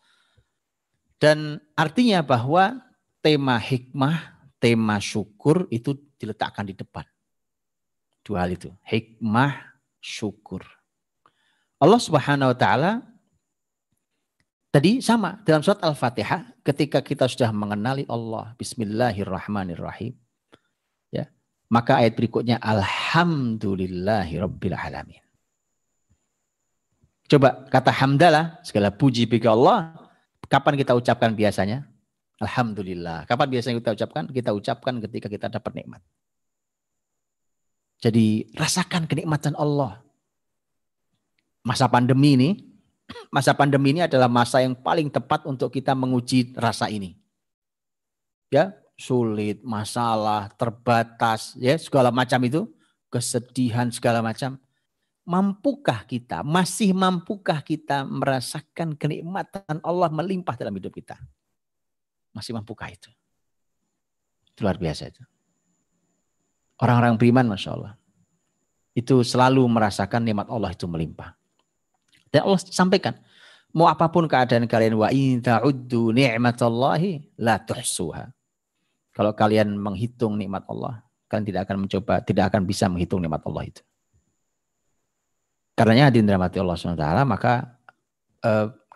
Dan artinya bahwa tema hikmah, tema syukur itu diletakkan di depan. Dua hal itu. Hikmah, syukur. Allah Subhanahu wa Ta'ala tadi sama dalam surat Al-Fatihah, ketika kita sudah mengenali Allah, Bismillahirrahmanirrahim, ya, maka ayat berikutnya Alhamdulillahirabbil alamin. Coba kata hamdalah, segala puji bagi Allah, kapan kita ucapkan biasanya? Alhamdulillah. Kapan biasanya kita ucapkan? Kita ucapkan ketika kita dapat nikmat. Jadi rasakan kenikmatan Allah. Masa pandemi ini adalah masa yang paling tepat untuk kita menguji rasa ini. Ya, sulit, masalah, terbatas, ya, segala macam itu, kesedihan segala macam. Masih mampukah kita merasakan kenikmatan Allah melimpah dalam hidup kita? Masih mampukah itu? Itu luar biasa itu. Orang-orang beriman, Masya Allah, itu selalu merasakan nikmat Allah itu melimpah. Dan Allah sampaikan, mau apapun keadaan kalian, wa in ta'uddu ni'matallahi la tuhsuha. Kalau kalian menghitung nikmat Allah, kalian tidak akan bisa menghitung nikmat Allah itu. Karenanya hadirin dirahmati Allah SWT, maka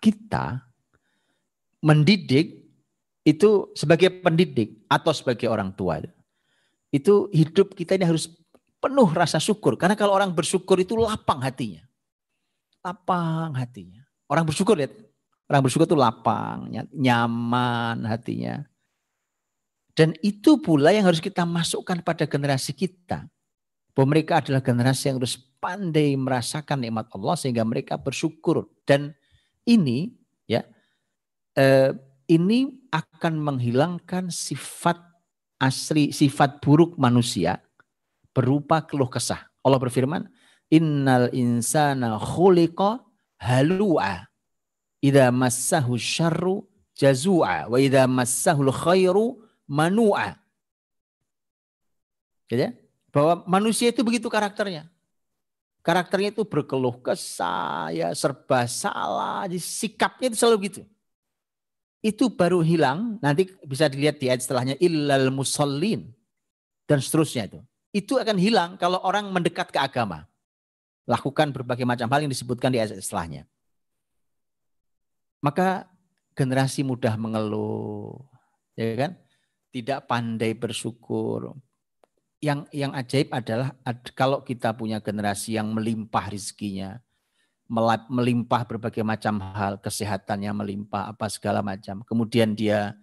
kita mendidik itu sebagai pendidik atau sebagai orang tua, itu hidup kita ini harus penuh rasa syukur. Karena kalau orang bersyukur itu lapang hatinya. Lapang hatinya. Orang bersyukur, lihat. Orang bersyukur itu lapang, nyaman hatinya. Dan itu pula yang harus kita masukkan pada generasi kita. Bahwa mereka adalah generasi yang harus pandai merasakan nikmat Allah sehingga mereka bersyukur. Dan ini ya ini akan menghilangkan sifat asli, sifat buruk manusia berupa keluh kesah. Allah berfirman, innal insana khuliqa halu'a idza massahu syarru jazua wa idza massahul khairu manu'a. Jadi, bahwa manusia itu begitu karakternya. Karakternya itu berkeluh kesah, ya serba salah, sikapnya itu selalu gitu. Itu baru hilang, nanti bisa dilihat di ayat setelahnya, illal musallin dan seterusnya itu. Itu akan hilang kalau orang mendekat ke agama. Lakukan berbagai macam hal yang disebutkan di ayat setelahnya. Maka generasi mudah mengeluh, ya kan? Tidak pandai bersyukur. Yang ajaib adalah kalau kita punya generasi yang melimpah rezekinya, melimpah berbagai macam hal, kesehatannya melimpah, apa segala macam. Kemudian dia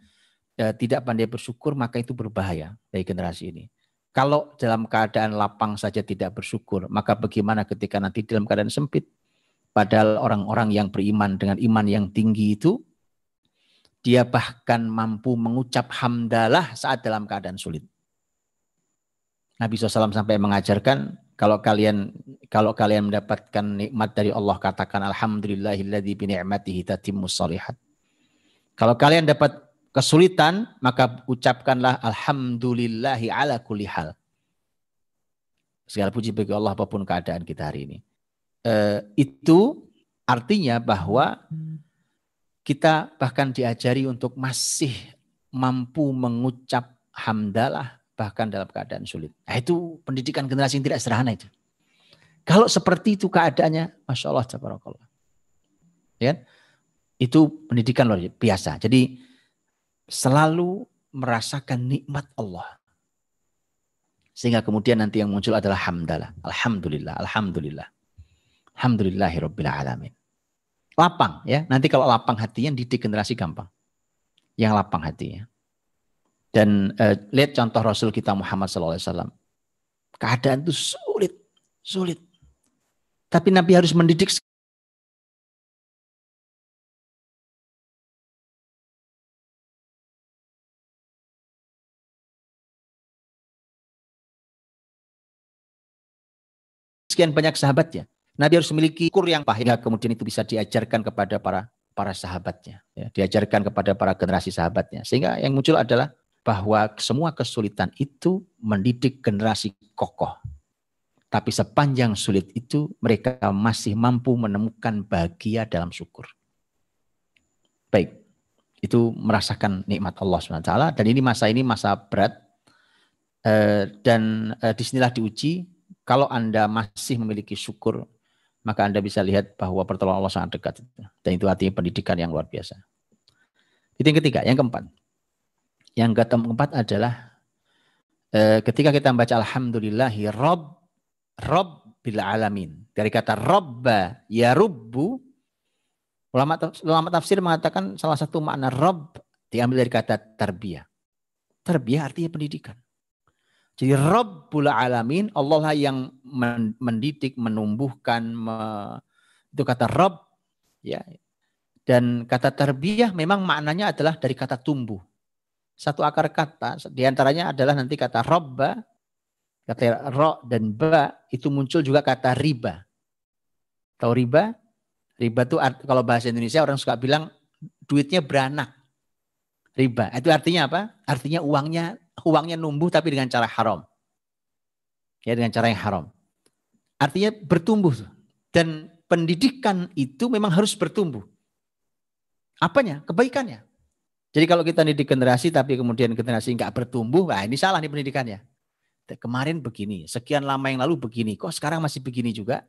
tidak pandai bersyukur, maka itu berbahaya dari generasi ini. Kalau dalam keadaan lapang saja tidak bersyukur, maka bagaimana ketika nanti dalam keadaan sempit? Padahal orang-orang yang beriman dengan iman yang tinggi itu, dia bahkan mampu mengucap hamdalah saat dalam keadaan sulit. Nabi SAW sampai mengajarkan, kalau kalian mendapatkan nikmat dari Allah, katakan alhamdulillahilladzi bi ni'matihi tatimmus shalihat. Kalau kalian dapat kesulitan, maka ucapkanlah alhamdulillahi ala kulli hal. Segala puji bagi Allah apapun keadaan kita hari ini. Itu artinya bahwa kita bahkan diajari untuk masih mampu mengucap hamdalah bahkan dalam keadaan sulit. Nah, itu pendidikan generasi yang tidak sederhana itu. Kalau seperti itu keadaannya, Masya Allah, tabarakallah. Ya, itu pendidikan luar biasa. Jadi selalu merasakan nikmat Allah. Sehingga kemudian nanti yang muncul adalah hamdalah. Alhamdulillah, alhamdulillah. Alhamdulillahirabbil alamin. Lapang ya. Nanti kalau lapang hatinya, didik generasi gampang. Yang lapang hatinya. Dan lihat contoh Rasul kita Muhammad SAW. Keadaan itu sulit. Tapi Nabi harus mendidik sekian banyak sahabatnya. Nabi harus memiliki kur yang hingga kemudian itu bisa diajarkan kepada para sahabatnya. Ya, diajarkan kepada para generasi sahabatnya. Sehingga yang muncul adalah bahwa semua kesulitan itu mendidik generasi kokoh. Tapi sepanjang sulit itu mereka masih mampu menemukan bahagia dalam syukur. Baik, itu merasakan nikmat Allah SWT. Dan ini masa berat. Dan disinilah diuji. Kalau Anda masih memiliki syukur, maka Anda bisa lihat bahwa pertolongan Allah sangat dekat. Dan itu artinya pendidikan yang luar biasa. Itu yang ketiga. Yang keempat. Yang keempat adalah ketika kita membaca alhamdulillahi rabbil alamin. Dari kata robba ya rubbu, ulama tafsir mengatakan salah satu makna rob diambil dari kata tarbiyah. Tarbiyah artinya pendidikan. Jadi rabbul alamin, Allah lah yang mendidik, menumbuhkan, itu kata rob ya. Dan kata tarbiyah memang maknanya adalah dari kata tumbuh. Satu akar kata, diantaranya adalah nanti kata robba, kata ro dan ba, itu muncul juga kata riba. Tahu riba? Riba itu kalau bahasa Indonesia orang suka bilang duitnya beranak. Riba, itu artinya apa? Artinya uangnya numbuh tapi dengan cara haram. Ya, dengan cara yang haram. Artinya bertumbuh. Dan pendidikan itu memang harus bertumbuh. Apanya? Kebaikannya. Jadi kalau kita didik generasi tapi kemudian generasi nggak bertumbuh, wah ini salah nih pendidikannya. Kemarin begini, sekian lama yang lalu begini, kok sekarang masih begini juga?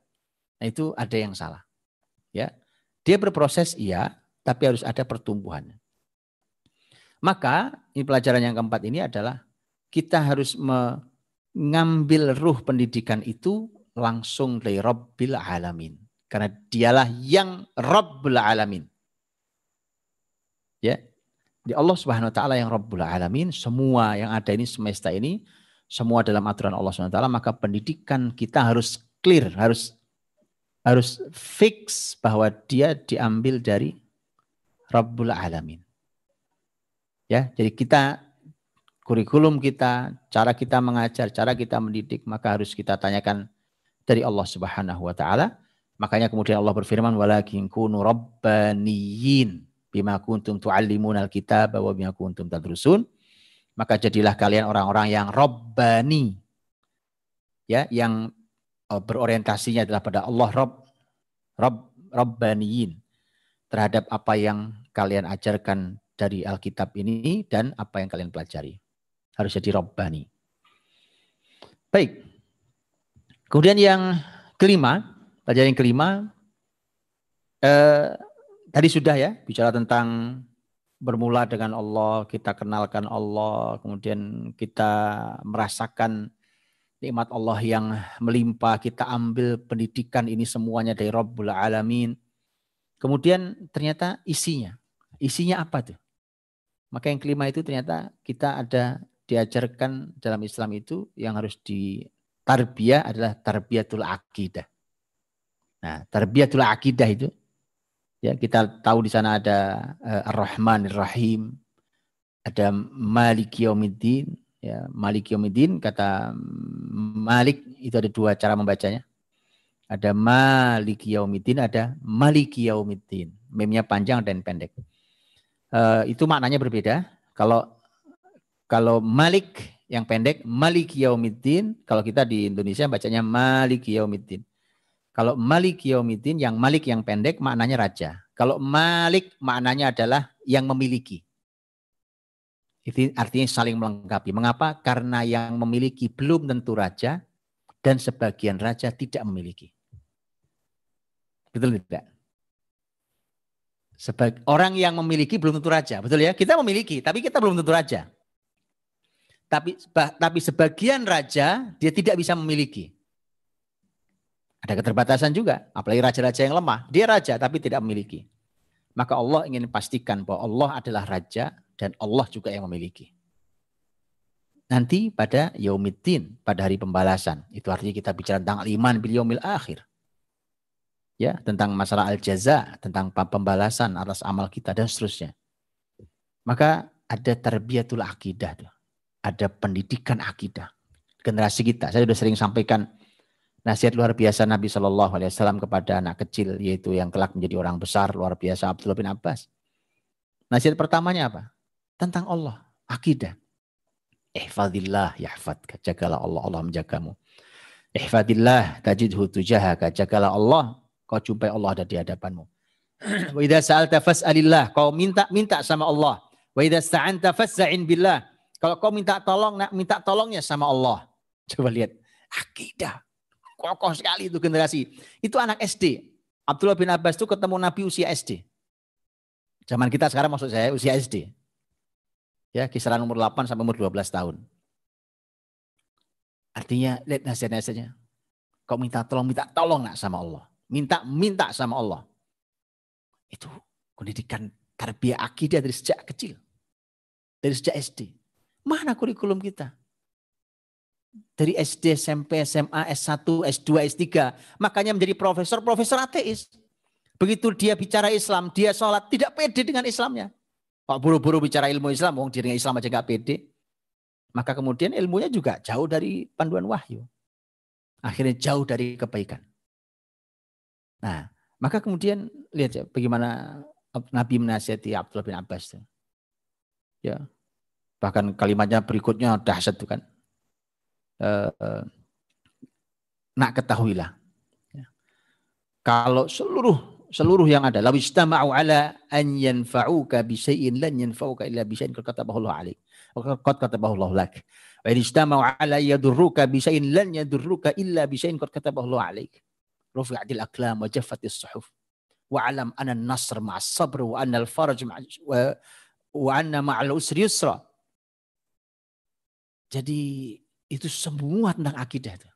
Nah, itu ada yang salah. Ya, dia berproses iya, tapi harus ada pertumbuhan. Maka ini pelajaran yang keempat ini adalah kita harus mengambil ruh pendidikan itu langsung dari Rabbil Alamin. Karena dialah yang Rabbul Alamin. Ya, di Allah Subhanahu Wa Taala yang Rabbul Alamin. Semua yang ada ini semesta ini semua dalam aturan Allah Subhanahu Wa Taala. Maka pendidikan kita harus clear, harus fix bahwa dia diambil dari Rabbul Alamin. Ya, jadi kita kurikulum kita, cara kita mengajar, cara kita mendidik, maka harus kita tanyakan dari Allah Subhanahu Wa Taala. Makanya kemudian Allah berfirman, walakin kunu rabbaniyin bima kuntum tu'allimunal kitaba wa bima kuntum tadrusun. Maka jadilah kalian orang-orang yang rabbani, ya, yang berorientasinya adalah pada Allah, rabbaniyin, terhadap apa yang kalian ajarkan dari Alkitab ini dan apa yang kalian pelajari. Harus jadi rabbani. Baik. Kemudian yang kelima, pelajaran yang kelima, tadi sudah ya bicara tentang bermula dengan Allah, kita kenalkan Allah, kemudian kita merasakan nikmat Allah yang melimpah, kita ambil pendidikan ini semuanya dari Rabbul Alamin. Kemudian ternyata isinya apa tuh? Maka yang kelima itu ternyata kita ada diajarkan dalam Islam itu yang harus ditarbiyah adalah tarbiyatul akidah. Nah, tarbiyatul akidah itu ya kita tahu di sana ada Ar-Rahman Ar-Rahim, ada Maliki Yaumiddin, ya Maliki Yaumiddin, kata Malik itu ada dua cara membacanya. Ada Maliki Yaumiddin, ada Maliki Yaumiddin. Memnya panjang dan pendek. Itu maknanya berbeda. Kalau Malik yang pendek, Maliki Yaumiddin. Kalau kita di Indonesia bacanya Maliki Yaumiddin. Kalau Maliki Yaumiddin, yang Malik yang pendek maknanya raja. Kalau Malik maknanya adalah yang memiliki. Itu artinya saling melengkapi. Mengapa? Karena yang memiliki belum tentu raja dan sebagian raja tidak memiliki. Betul tidak? Orang yang memiliki belum tentu raja, betul ya? Kita memiliki, tapi kita belum tentu raja. Tapi sebagian raja dia tidak bisa memiliki. Ada keterbatasan juga, apalagi raja-raja yang lemah. Dia raja tapi tidak memiliki. Maka Allah ingin pastikan bahwa Allah adalah raja dan Allah juga yang memiliki. Nanti pada Yaumiddin, pada hari pembalasan, itu artinya kita bicara tentang iman bil yaumil akhir. Ya, tentang masalah al-jaza, tentang pembalasan atas amal kita dan seterusnya. Maka ada tarbiyatul akidah tuh. Ada pendidikan akidah. Generasi kita, saya sudah sering sampaikan nasihat luar biasa Nabi SAW kepada anak kecil, yaitu yang kelak menjadi orang besar, luar biasa, Abdullah bin Abbas. Nasihat pertamanya apa? Tentang Allah, akidah. Ihfadillah yahfadka, jagalah Allah, Allah menjagamu. Ihfadillah tajidhu tujahaka, jagalah Allah, kau jumpai Allah ada di hadapanmu. Wa idza sa'alta fas'alillah, kau minta sama Allah. Wa idza sta'anta fasta'in billah. Kalau kau minta tolongnya sama Allah. Coba lihat, akidah. Kokoh sekali itu generasi. Itu anak SD. Abdullah bin Abbas itu ketemu Nabi usia SD. Zaman kita sekarang maksud saya usia SD. Ya, kisaran umur 8 sampai umur 12 tahun. Artinya lihat nasihat-nasihatnya. Kau minta tolong nak sama Allah. Minta sama Allah. Itu pendidikan tarbiyah akidah dari sejak kecil. Dari sejak SD. Mana kurikulum kita? Dari SD, SMP, SMA, S1, S2, S3. Makanya menjadi profesor ateis. Begitu dia bicara Islam, dia sholat, tidak pede dengan Islamnya. Kok buru-buru bicara ilmu Islam, wong dirinya Islam aja gak pede. Maka kemudian ilmunya juga jauh dari panduan wahyu. Akhirnya jauh dari kebaikan. Nah, maka kemudian lihat ya bagaimana Nabi menasihati Abdullah bin Abbas. Ya, bahkan kalimatnya berikutnya dahsyat itu kan. Nak ketahuilah. Ya. Kalau seluruh yang ada, law istama'u ala an yanfa'uka bi syai'in lan yanfa'uka illa bi syai'in qad katabahu Allah 'alaik. Qad katabahu Allah lak. Wa in istama'u ala yadurruka bi syai'in lan yadurruka illa bi syai'in qad katabahu Allah 'alaik. rufi'atil aqlam wa jaffatis suhuf. Wa'alam anna an-nasr ma'as sabr wa anna al-faraj wa anna ma'al usri yusra. Jadi itu semua tentang akidah itu.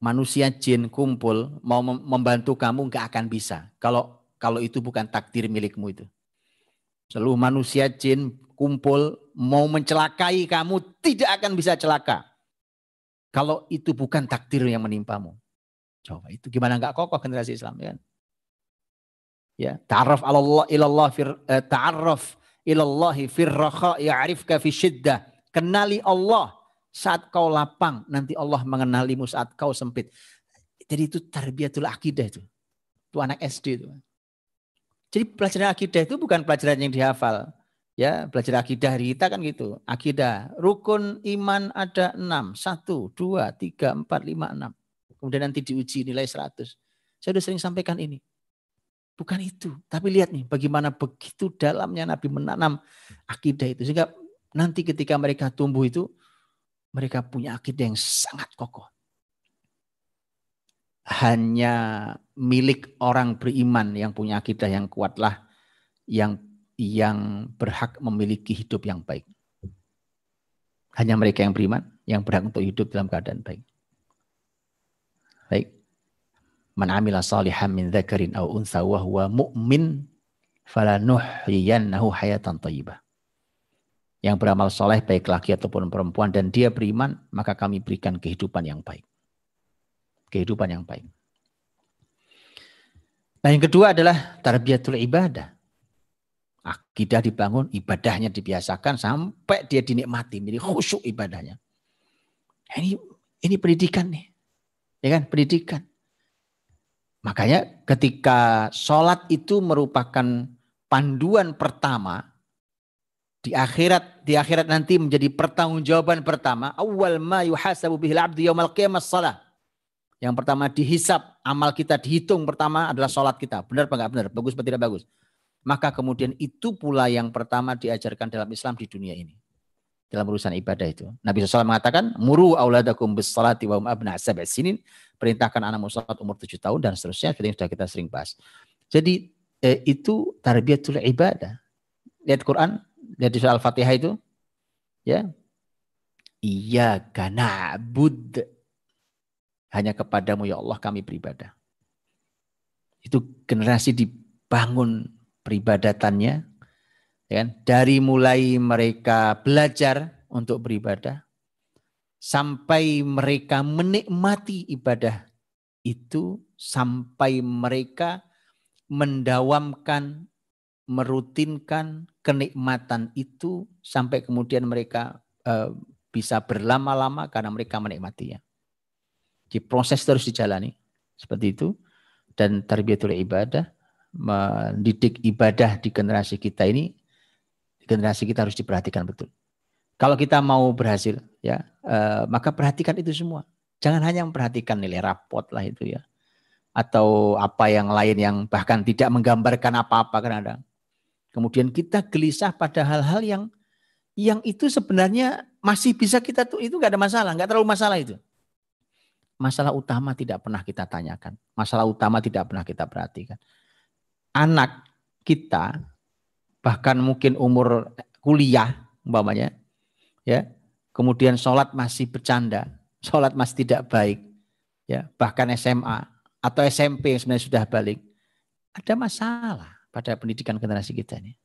Manusia jin kumpul mau membantu kamu nggak akan bisa. Kalau itu bukan takdir milikmu itu. Seluruh manusia jin kumpul mau mencelakai kamu tidak akan bisa celaka. Kalau itu bukan takdir yang menimpamu. Coba itu gimana nggak kokoh generasi Islam ya kan? Ya, ta'arraf ilallahi fir rakha ya'rifka fi syiddah. Kenali Allah saat kau lapang, nanti Allah mengenalimu saat kau sempit. Jadi itu tarbiyatul akidah itu. Itu anak SD itu. Jadi pelajaran akidah itu bukan pelajaran yang dihafal. Ya, belajar akidah hari kita kan gitu. Akidah, rukun iman ada 6. 1, 2, 3, 4, 5, 6. Kemudian nanti diuji nilai 100. Saya sudah sering sampaikan ini. Bukan itu. Tapi lihat nih bagaimana begitu dalamnya Nabi menanam akidah itu. Sehingga nanti ketika mereka tumbuh itu, mereka punya akidah yang sangat kokoh. Hanya milik orang beriman yang punya akidah yang kuatlah yang berhak memiliki hidup yang baik. Hanya mereka yang beriman yang berhak untuk hidup dalam keadaan baik. Baik. Man amila salihan min dzakarin aw untha wa huwa mu'min falanuhyiyannahu hayatan thayyibah. Yang beramal soleh baik laki ataupun perempuan dan dia beriman, maka kami berikan kehidupan yang baik. Kehidupan yang baik. Nah, yang kedua adalah tarbiyatul ibadah. Akidah dibangun, ibadahnya dibiasakan sampai dia dinikmati, jadi khusyuk ibadahnya. Ini pendidikan nih. Ya kan, pendidikan. Makanya ketika sholat itu merupakan panduan pertama di akhirat nanti menjadi pertanggungjawaban pertama. Awwal ma yuhasabu bihil abdu yaumal qiyamah shalah. Yang pertama dihisab, amal kita dihitung pertama adalah sholat kita. Benar apa enggak benar? Bagus atau tidak bagus? Maka kemudian itu pula yang pertama diajarkan dalam Islam di dunia ini. Dalam urusan ibadah itu. Nabi SAW mengatakan, muru auladakum bis salati wa hum abna' sab'i sinin. Perintahkan anakmu salat umur 7 tahun dan seterusnya. Seperti yang sudah kita sering bahas. Jadi itu tarbiyatul ibadah. Lihat Quran, lihat di surah Al-Fatihah itu. Ya. Iyyaka na'bud. Hanya kepadamu ya Allah kami beribadah. Itu generasi dibangun peribadatannya. Ya kan? Dari mulai mereka belajar untuk beribadah. Sampai mereka menikmati ibadah itu. Sampai mereka mendawamkan, merutinkan kenikmatan itu. Sampai kemudian mereka bisa berlama-lama karena mereka menikmatinya. Di proses terus dijalani seperti itu. Dan tarbiyatul ibadah, mendidik ibadah di generasi kita ini, generasi kita harus diperhatikan betul. Kalau kita mau berhasil, ya, maka perhatikan itu semua. Jangan hanya memperhatikan nilai rapot lah itu ya, atau apa yang lain yang bahkan tidak menggambarkan apa-apa kadang-kadang. Kemudian kita gelisah pada hal-hal yang itu sebenarnya masih bisa kita tuh, itu nggak ada masalah, nggak terlalu masalah itu. Masalah utama tidak pernah kita tanyakan. Masalah utama tidak pernah kita perhatikan. Anak kita, bahkan mungkin umur kuliah, umpamanya, ya, kemudian sholat masih bercanda, sholat masih tidak baik, ya, bahkan SMA atau SMP yang sebenarnya sudah balik. Ada masalah pada pendidikan generasi kita ini.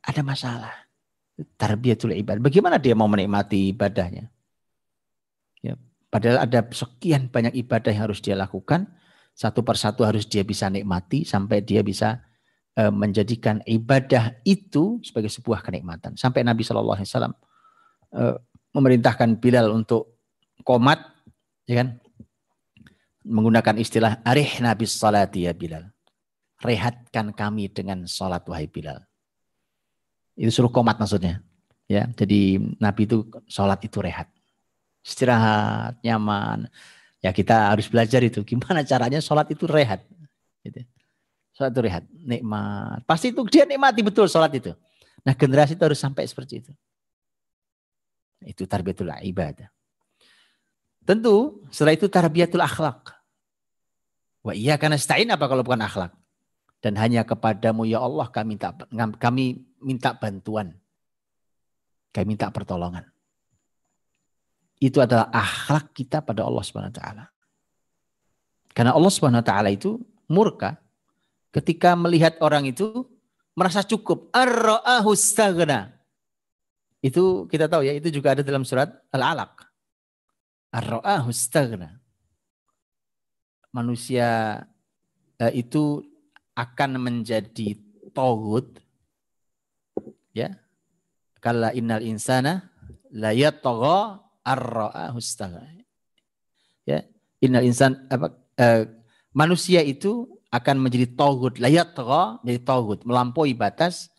Ada masalah. Tarbiyatul ibadah. Bagaimana dia mau menikmati ibadahnya? Ya. Padahal ada sekian banyak ibadah yang harus dia lakukan. Satu persatu harus dia bisa nikmati sampai dia bisa menjadikan ibadah itu sebagai sebuah kenikmatan. Sampai Nabi SAW memerintahkan Bilal untuk qomat, ya kan? Menggunakan istilah arihna bis salati ya Bilal. Rehatkan kami dengan salat wahai Bilal. Itu suruh qomat maksudnya. Ya, jadi Nabi itu salat itu rehat. Istirahat, nyaman. Ya kita harus belajar itu. Gimana caranya sholat itu rehat. Gitu. Sholat itu rehat, nikmat. Pasti itu dia nikmati betul sholat itu. Nah generasi itu harus sampai seperti itu. Itu tarbiyatul ibadah. Tentu setelah itu tarbiyatul akhlak. Wa iyyaka nasta'in, apa kalau bukan akhlak? Dan hanya kepadamu ya Allah kami minta bantuan. Kami minta pertolongan. Itu adalah akhlak kita pada Allah Subhanahu wa taala. Karena Allah Subhanahu wa taala itu murka ketika melihat orang itu merasa cukup. Ar-ra'ahu istaghna. Itu kita tahu ya, itu juga ada dalam surat Al-Alaq. Ar-ra'ahu istaghna. Manusia itu akan menjadi taghut, ya. Kalla innal insana la yatgha ar-ra'ahu istaghna. Ya, innal insan manusia itu akan menjadi taghut, la yatgha, menjadi taghut, melampaui batas,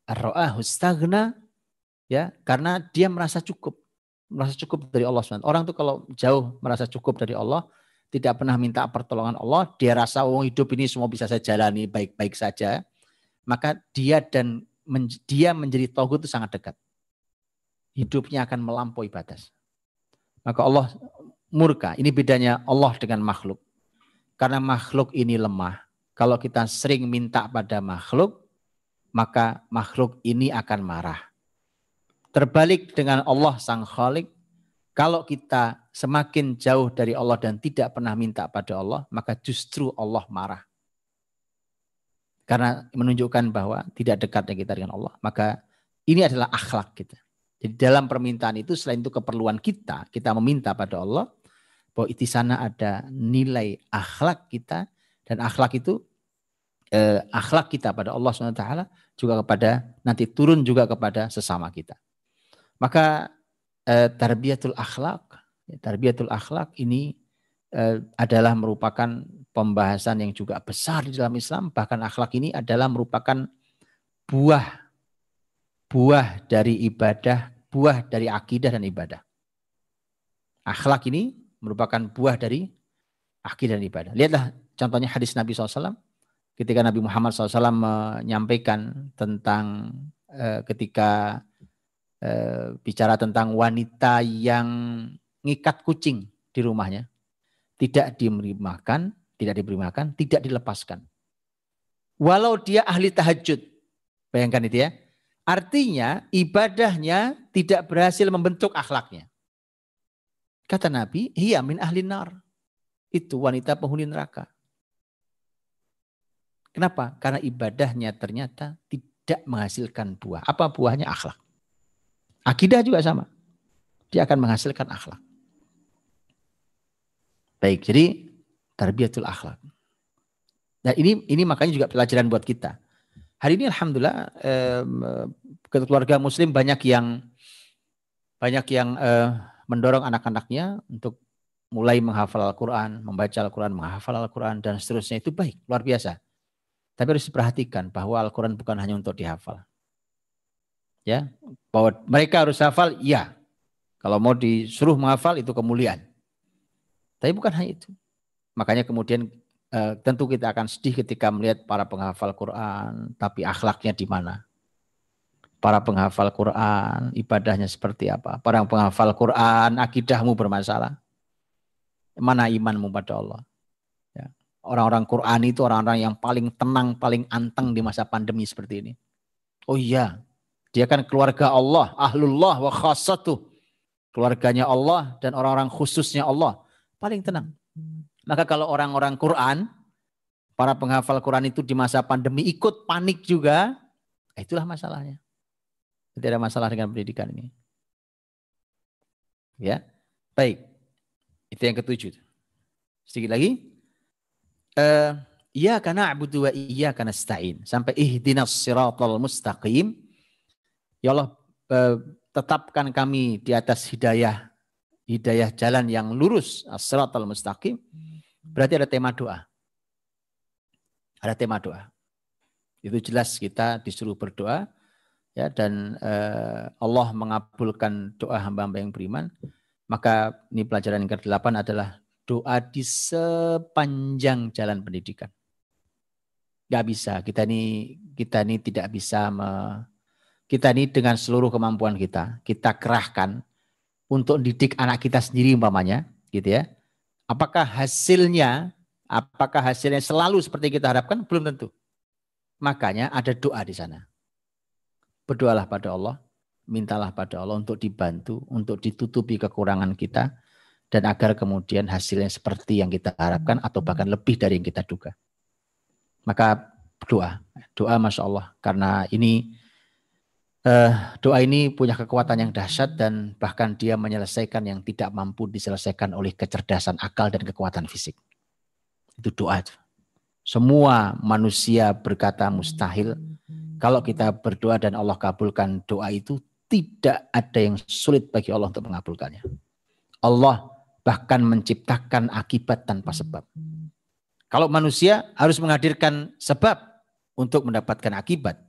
ar-ra'ahu istaghna, ya, karena dia merasa cukup dari Allah SWT. Orang tuh kalau jauh merasa cukup dari Allah, tidak pernah minta pertolongan Allah, dia rasa hidup ini semua bisa saya jalani baik-baik saja, maka dia menjadi taghut itu sangat dekat. Hidupnya akan melampaui batas. Maka Allah murka. Ini bedanya Allah dengan makhluk. Karena makhluk ini lemah. Kalau kita sering minta pada makhluk, maka makhluk ini akan marah. Terbalik dengan Allah Sang Khalik, kalau kita semakin jauh dari Allah dan tidak pernah minta pada Allah, maka justru Allah marah. Karena menunjukkan bahwa tidak dekatnya kita dengan Allah. Maka ini adalah akhlak kita. Jadi dalam permintaan itu, selain itu keperluan kita meminta pada Allah, bahwa di sana ada nilai akhlak kita, dan akhlak itu akhlak kita pada Allah SWT juga kepada, nanti turun juga kepada sesama kita. Maka tarbiyatul akhlak ini adalah merupakan pembahasan yang juga besar di dalam Islam. Bahkan akhlak ini adalah merupakan buah dari ibadah, buah dari akidah dan ibadah. Akhlak ini merupakan buah dari akidah dan ibadah. Lihatlah contohnya hadis Nabi SAW. Ketika Nabi Muhammad SAW menyampaikan tentang ketika bicara tentang wanita yang ngikat kucing di rumahnya. Tidak diberi makan, tidak dilepaskan. Walau dia ahli tahajud. Bayangkan itu ya. Artinya ibadahnya tidak berhasil membentuk akhlaknya. Kata Nabi, hiya min ahli nar. Itu wanita penghuni neraka. Kenapa? Karena ibadahnya ternyata tidak menghasilkan buah. Apa buahnya? Akhlak. Akidah juga sama. Dia akan menghasilkan akhlak. Baik, jadi tarbiyatul akhlak. Nah ini makanya juga pelajaran buat kita. Hari ini alhamdulillah keluarga muslim banyak yang mendorong anak-anaknya untuk mulai menghafal Al-Quran, membaca Al-Quran, menghafal Al-Quran dan seterusnya. Itu baik, luar biasa. Tapi harus diperhatikan bahwa Al-Quran bukan hanya untuk dihafal. Ya, bahwa mereka harus hafal, iya. Kalau mau disuruh menghafal itu kemuliaan. Tapi bukan hanya itu. Makanya kemudian tentu kita akan sedih ketika melihat para penghafal Quran, tapi akhlaknya di mana? Para penghafal Quran, ibadahnya seperti apa? Para penghafal Quran, akidahmu bermasalah. Mana imanmu pada Allah? Ya. Orang-orang Quran itu orang-orang yang paling tenang, paling anteng di masa pandemi seperti ini. Oh iya, dia kan keluarga Allah, ahlullah wa khassatuh. Keluarganya Allah dan orang-orang khususnya Allah. Paling tenang. Maka kalau orang-orang Quran, para penghafal Quran itu di masa pandemi ikut panik juga, itulah masalahnya. Tidak ada masalah dengan pendidikan ini. Ya, baik. Itu yang ketujuh. Sedikit lagi. Iyyaka na'budu wa iyyaka nasta'in. Sampai ihdinas siratal mustaqim. Ya Allah, tetapkan kami di atas hidayah jalan yang lurus, as-siratal mustaqim. Berarti ada tema doa. Ada tema doa. Itu jelas kita disuruh berdoa, ya, dan Allah mengabulkan doa hamba-hamba yang beriman. Maka ini pelajaran yang ke-8 adalah doa di sepanjang jalan pendidikan. Gak bisa, kita ini tidak bisa, kita ini dengan seluruh kemampuan kita kerahkan untuk didik anak kita sendiri umpamanya, gitu ya. Apakah hasilnya selalu seperti kita harapkan? Belum tentu. Makanya ada doa di sana. Berdoalah pada Allah, mintalah pada Allah untuk dibantu, untuk ditutupi kekurangan kita, dan agar kemudian hasilnya seperti yang kita harapkan atau bahkan lebih dari yang kita duga. Maka doa Masya Allah, karena ini doa ini punya kekuatan yang dahsyat dan bahkan dia menyelesaikan yang tidak mampu diselesaikan oleh kecerdasan akal dan kekuatan fisik. Itu doa. Semua manusia berkata mustahil. Kalau kita berdoa dan Allah kabulkan doa itu, tidak ada yang sulit bagi Allah untuk mengabulkannya. Allah bahkan menciptakan akibat tanpa sebab. Kalau manusia harus menghadirkan sebab untuk mendapatkan akibat.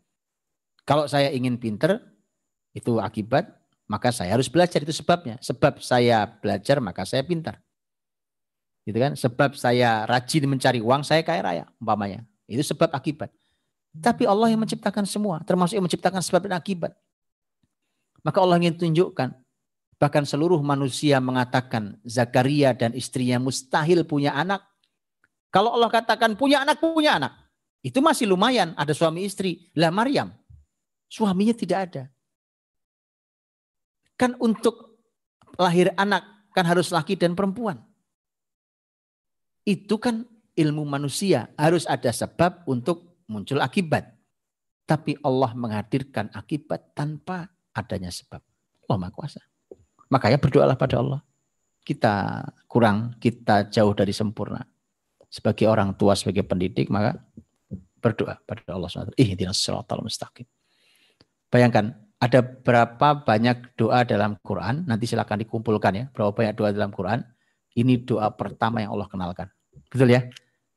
Kalau saya ingin pinter, itu akibat, maka saya harus belajar, itu sebabnya. Sebab saya belajar, maka saya pintar. Gitu kan? Sebab saya rajin mencari uang, saya kaya raya, umpamanya. Itu sebab akibat. Tapi Allah yang menciptakan semua, termasuk yang menciptakan sebab dan akibat. Maka Allah ingin tunjukkan, bahkan seluruh manusia mengatakan Zakaria dan istrinya mustahil punya anak. Kalau Allah katakan punya anak, itu masih lumayan, ada suami istri. Lah Maryam, suaminya tidak ada. Kan untuk lahir anak kan harus laki dan perempuan. Itu kan ilmu manusia. Harus ada sebab untuk muncul akibat. Tapi Allah menghadirkan akibat tanpa adanya sebab. Allah Maha Kuasa. Makanya berdoalah pada Allah. Kita kurang, kita jauh dari sempurna. Sebagai orang tua, sebagai pendidik, maka berdoa pada Allah SWT. Ihdinas siratal mustaqim. Bayangkan, ada berapa banyak doa dalam Quran, nanti silakan dikumpulkan ya, berapa banyak doa dalam Quran. Ini doa pertama yang Allah kenalkan. Betul ya?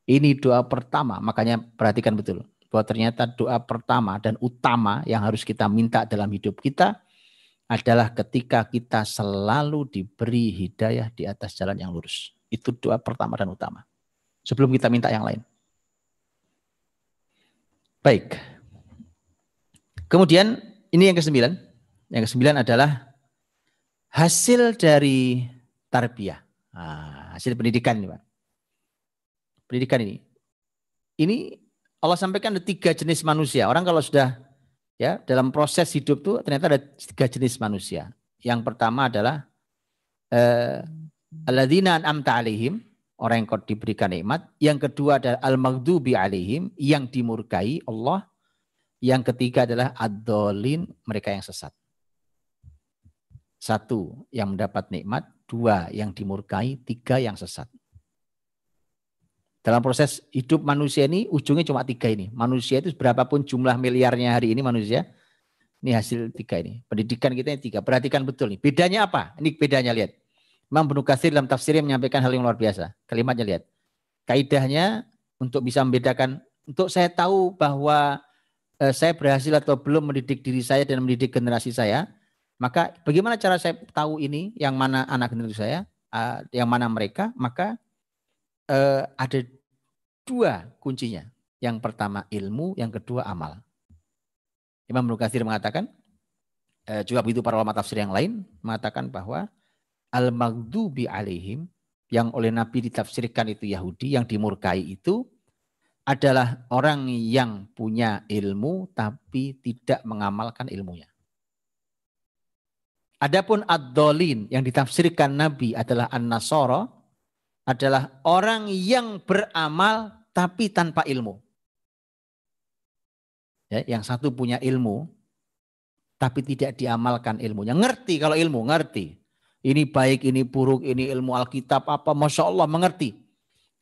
Ini doa pertama, makanya perhatikan betul. Bahwa ternyata doa pertama dan utama yang harus kita minta dalam hidup kita adalah ketika kita selalu diberi hidayah di atas jalan yang lurus. Itu doa pertama dan utama. Sebelum kita minta yang lain. Baik. Kemudian ini yang ke-9. Yang ke-9 adalah hasil dari tarbiyah. Hasil pendidikan ini Pak. Pendidikan ini. Ini Allah sampaikan ada 3 jenis manusia. Orang kalau sudah ya dalam proses hidup tuh ternyata ada 3 jenis manusia. Yang pertama adalah alladzina an'amta alaihim, orang yang kau diberikan nikmat. Yang kedua adalah al-maghdubi alaihim, yang dimurkai Allah. Yang ketiga adalah ad-dhalin, mereka yang sesat. 1 yang mendapat nikmat, 2 yang dimurkai, 3 yang sesat. Dalam proses hidup manusia ini ujungnya cuma 3 ini. Manusia itu berapapun jumlah miliarnya hari ini manusia, ini hasil 3 ini. Pendidikan kita ini 3. Perhatikan betul nih. Bedanya apa? Ini bedanya lihat. Imam Ibnu Katsir dalam tafsirnya menyampaikan hal yang luar biasa. Kalimatnya lihat. Kaidahnya untuk bisa membedakan, untuk saya tahu bahwa saya berhasil atau belum mendidik diri saya dan mendidik generasi saya, maka bagaimana cara saya tahu ini, yang mana anak generasi saya, yang mana mereka, maka ada 2 kuncinya. Yang pertama ilmu, yang kedua amal. Imam Ibnu Katsir mengatakan, juga begitu para ulama tafsir yang lain, mengatakan bahwa al-maghdubi alaihim, yang oleh Nabi ditafsirkan itu Yahudi, yang dimurkai itu adalah orang yang punya ilmu tapi tidak mengamalkan ilmunya. Adapun ad-dhalin yang ditafsirkan Nabi adalah an-nasara, adalah orang yang beramal tapi tanpa ilmu. Ya, yang satu punya ilmu tapi tidak diamalkan ilmunya. Ngerti kalau ilmu, ngerti. Ini baik, ini buruk, ini ilmu Alkitab apa, Masya Allah mengerti.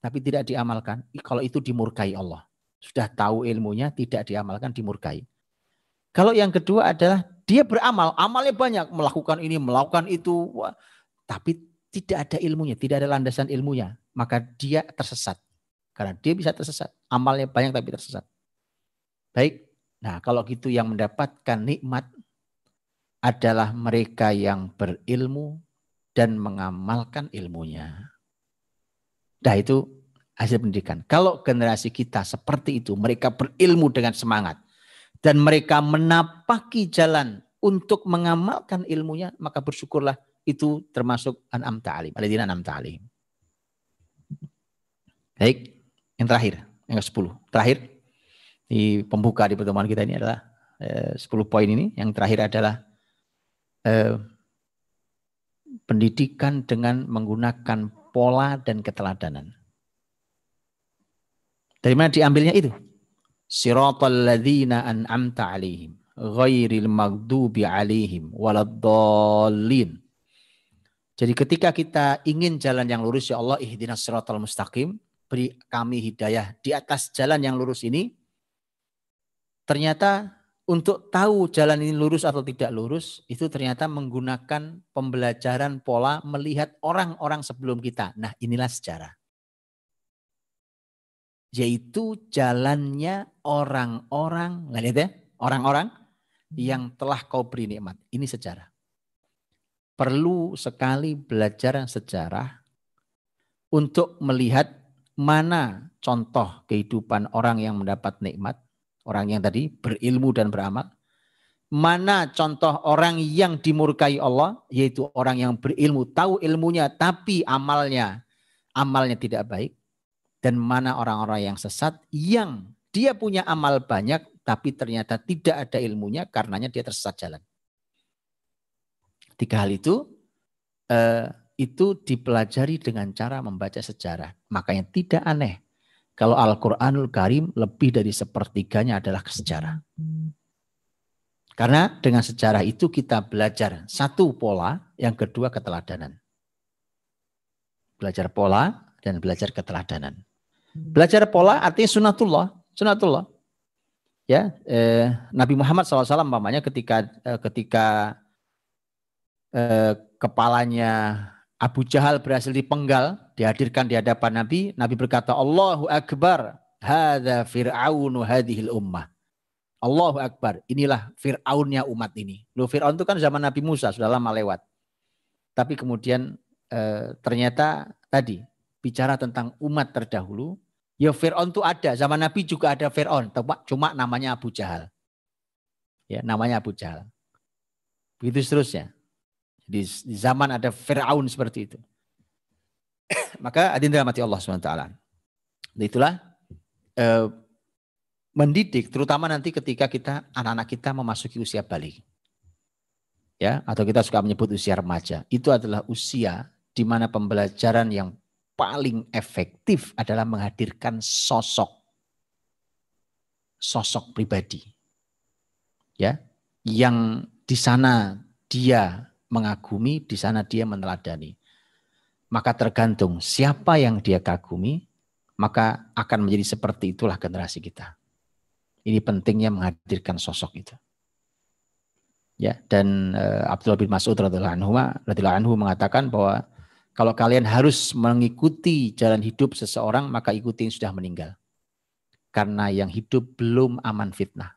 Tapi tidak diamalkan, kalau itu dimurkai Allah. Sudah tahu ilmunya, tidak diamalkan, dimurkai. Kalau yang kedua adalah dia beramal, amalnya banyak, melakukan ini, melakukan itu, tapi tidak ada ilmunya, tidak ada landasan ilmunya, maka dia tersesat. Karena dia bisa tersesat, amalnya banyak tapi tersesat. Baik, nah kalau gitu yang mendapatkan nikmat adalah mereka yang berilmu dan mengamalkan ilmunya. Nah itu hasil pendidikan. Kalau generasi kita seperti itu, mereka berilmu dengan semangat dan mereka menapaki jalan untuk mengamalkan ilmunya, maka bersyukurlah itu termasuk an'amta 'alaihim, alladzina an'amta 'alaihim. Baik, yang terakhir, yang ke-10. Terakhir di pembuka di pertemuan kita ini adalah 10 poin ini. Yang terakhir adalah pendidikan dengan menggunakan pola dan keteladanan. Dari mana diambilnya itu? Siratal ladzina an'amta 'alaihim ghairil maghdubi 'alaihim waladdallin. Jadi ketika kita ingin jalan yang lurus, ya Allah ihdinas siratal mustaqim, beri kami hidayah di atas jalan yang lurus ini. Ternyata untuk tahu jalan ini lurus atau tidak lurus, itu ternyata menggunakan pembelajaran pola melihat orang-orang sebelum kita. Nah, inilah sejarah. Yaitu jalannya orang-orang, lihat ya, orang-orang yang telah kau beri nikmat. Ini sejarah. Perlu sekali belajar sejarah untuk melihat mana contoh kehidupan orang yang mendapat nikmat, orang yang tadi berilmu dan beramal. Mana contoh orang yang dimurkai Allah, yaitu orang yang berilmu, tahu ilmunya tapi amalnya tidak baik. Dan mana orang-orang yang sesat yang dia punya amal banyak tapi ternyata tidak ada ilmunya, karenanya dia tersesat jalan. 3 hal itu dipelajari dengan cara membaca sejarah. Makanya tidak aneh kalau Al-Quranul Karim lebih dari sepertiganya adalah sejarah. Karena dengan sejarah itu kita belajar satu pola, yang kedua keteladanan. Belajar pola dan belajar keteladanan. Belajar pola artinya sunatullah. Ya, Nabi Muhammad SAW umpamanya ketika kepalanya Abu Jahal berhasil dipenggal, dihadirkan di hadapan Nabi. Nabi berkata, Allahu Akbar, hadza fir'aunu hadhil ummah. Allahu Akbar, inilah Fir'aunnya umat ini. Loh, Fir'aun itu kan zaman Nabi Musa, sudah lama lewat. Tapi kemudian ternyata tadi, bicara tentang umat terdahulu, ya Fir'aun itu ada, zaman Nabi juga ada Fir'aun, cuma namanya Abu Jahal. Ya, namanya Abu Jahal. Begitu seterusnya. Di zaman ada Fir'aun seperti itu. Maka hadirin dirahmati Allah SWT. Itulah mendidik, terutama nanti ketika anak-anak kita memasuki usia balik. Ya, atau kita suka menyebut usia remaja. Itu adalah usia di mana pembelajaran yang paling efektif adalah menghadirkan sosok pribadi. Ya, yang di sana dia mengagumi, di sana dia meneladani. Maka tergantung siapa yang dia kagumi, maka akan menjadi seperti itulah generasi kita. Ini pentingnya menghadirkan sosok itu. Ya, dan Abdullah bin Mas'ud radhiyallahu anhu mengatakan bahwa kalau kalian harus mengikuti jalan hidup seseorang, maka ikuti yang sudah meninggal. Karena yang hidup belum aman fitnah.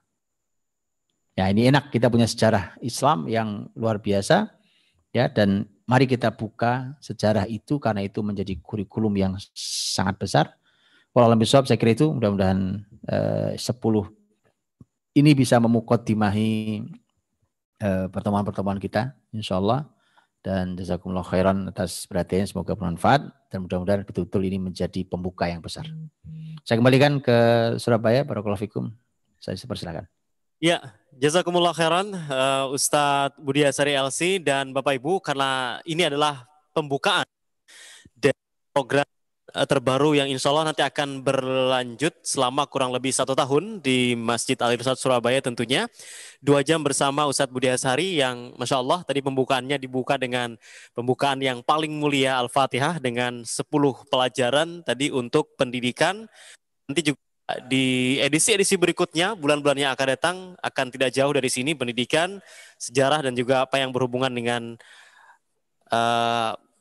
Ya, ini enak, kita punya sejarah Islam yang luar biasa. Ya, dan mari kita buka sejarah itu karena itu menjadi kurikulum yang sangat besar. Wallahualam bishawab, saya kira itu mudah-mudahan 10 ini bisa memukodimahi pertemuan-pertemuan kita insyaallah, dan jazakumullah khairan atas perhatiannya, semoga bermanfaat dan mudah-mudahan betul-betul ini menjadi pembuka yang besar. Saya kembalikan ke Surabaya, barakallahu fikum. Saya persilakan. Ya, jazakumullah khairan Ustadz Budi Asari LC dan Bapak Ibu, karena ini adalah pembukaan dari program terbaru yang insya Allah nanti akan berlanjut selama kurang lebih 1 tahun di Masjid Al-Irsyad Surabaya tentunya. 2 jam bersama Ustadz Budi Asari yang Masya Allah tadi pembukaannya dibuka dengan pembukaan yang paling mulia Al-Fatihah dengan 10 pelajaran tadi untuk pendidikan. Nanti juga di edisi-edisi berikutnya, bulan-bulan yang akan datang akan tidak jauh dari sini, pendidikan, sejarah, dan juga apa yang berhubungan dengan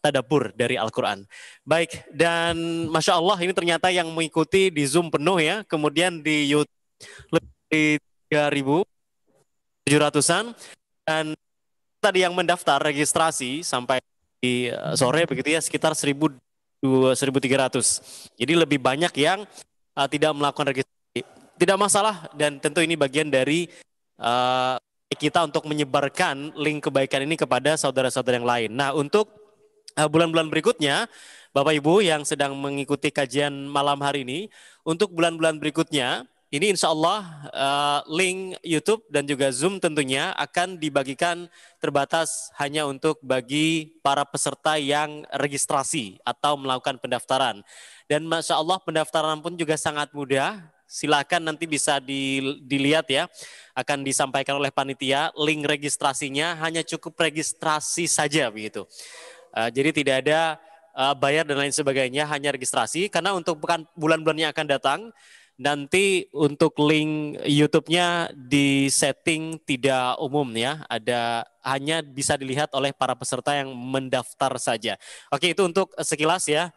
tadabbur dari Al-Quran. Baik, dan Masya Allah ini ternyata yang mengikuti di Zoom penuh ya, kemudian di YouTube lebih 3.700-an, dan tadi yang mendaftar registrasi sampai di sore begitu ya, sekitar 1.300. Jadi lebih banyak yang tidak melakukan registrasi. Tidak masalah, dan tentu ini bagian dari kita untuk menyebarkan link kebaikan ini kepada saudara-saudara yang lain. Nah, untuk bulan-bulan berikutnya, Bapak Ibu yang sedang mengikuti kajian malam hari ini, untuk bulan-bulan berikutnya, ini insya Allah link YouTube dan juga Zoom tentunya akan dibagikan terbatas hanya untuk bagi para peserta yang registrasi atau melakukan pendaftaran. Dan Masya Allah pendaftaran pun juga sangat mudah. Silakan nanti bisa dilihat ya, akan disampaikan oleh panitia, link registrasinya hanya cukup registrasi saja begitu. Jadi tidak ada bayar dan lain sebagainya, hanya registrasi. Karena untuk bulan-bulan yang akan datang, nanti untuk link YouTube-nya di setting tidak umum ya, hanya bisa dilihat oleh para peserta yang mendaftar saja. Oke, itu untuk sekilas ya.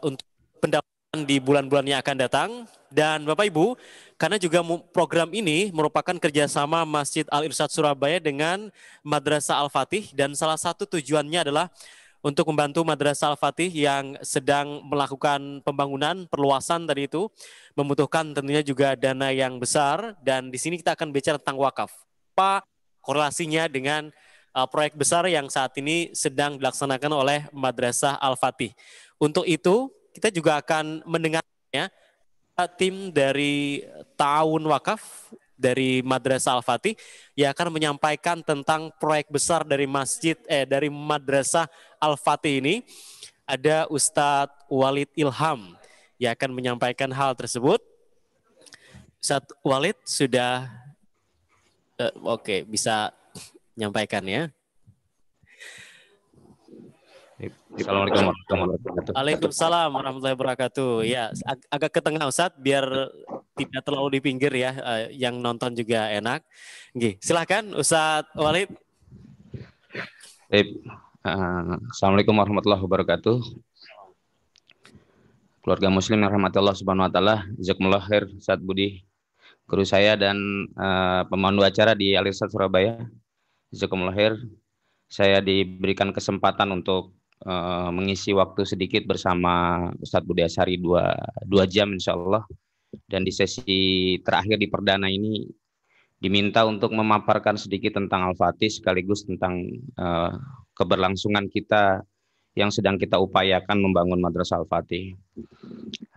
Untuk pendaftaran di bulan-bulan yang akan datang. Dan Bapak Ibu, karena juga program ini merupakan kerjasama Masjid Al-Irsyad Surabaya dengan Madrasah Al-Fatih, dan salah satu tujuannya adalah untuk membantu Madrasah Al-Fatih yang sedang melakukan pembangunan, perluasan tadi itu, membutuhkan tentunya juga dana yang besar, dan di sini kita akan bicara tentang wakaf. Apa korelasinya dengan proyek besar yang saat ini sedang dilaksanakan oleh Madrasah Al-Fatih. Untuk itu, kita juga akan mendengarnya tim dari Ta'awun Wakaf dari Madrasah Al-Fatih yang akan menyampaikan tentang proyek besar dari dari Madrasah Al-Fatih ini. Ada Ustadz Walid Ilham yang akan menyampaikan hal tersebut. Ustadz Walid sudah oke, bisa menyampaikan ya. Assalamualaikum warahmatullahi wabarakatuh. Waalaikumsalam warahmatullahi wabarakatuh. Ya, agak ke tengah Ustadz biar tidak terlalu di pinggir ya, yang nonton juga enak. Oke, silakan Ustadz Walid. Assalamualaikum warahmatullahi wabarakatuh. Keluarga muslim yang rahmati Allah Subhanahu wa taala, jazakumullah khair Ustadz Budi, guru saya dan pemandu acara di Al-Irsyad Surabaya. Jazakumullah khair. Saya diberikan kesempatan untuk mengisi waktu sedikit bersama Ustadz Budi Asyari 2 jam insya Allah. Dan di sesi terakhir di perdana ini diminta untuk memaparkan sedikit tentang Al-Fatih sekaligus tentang keberlangsungan kita yang sedang kita upayakan membangun Madrasah Al-Fatih.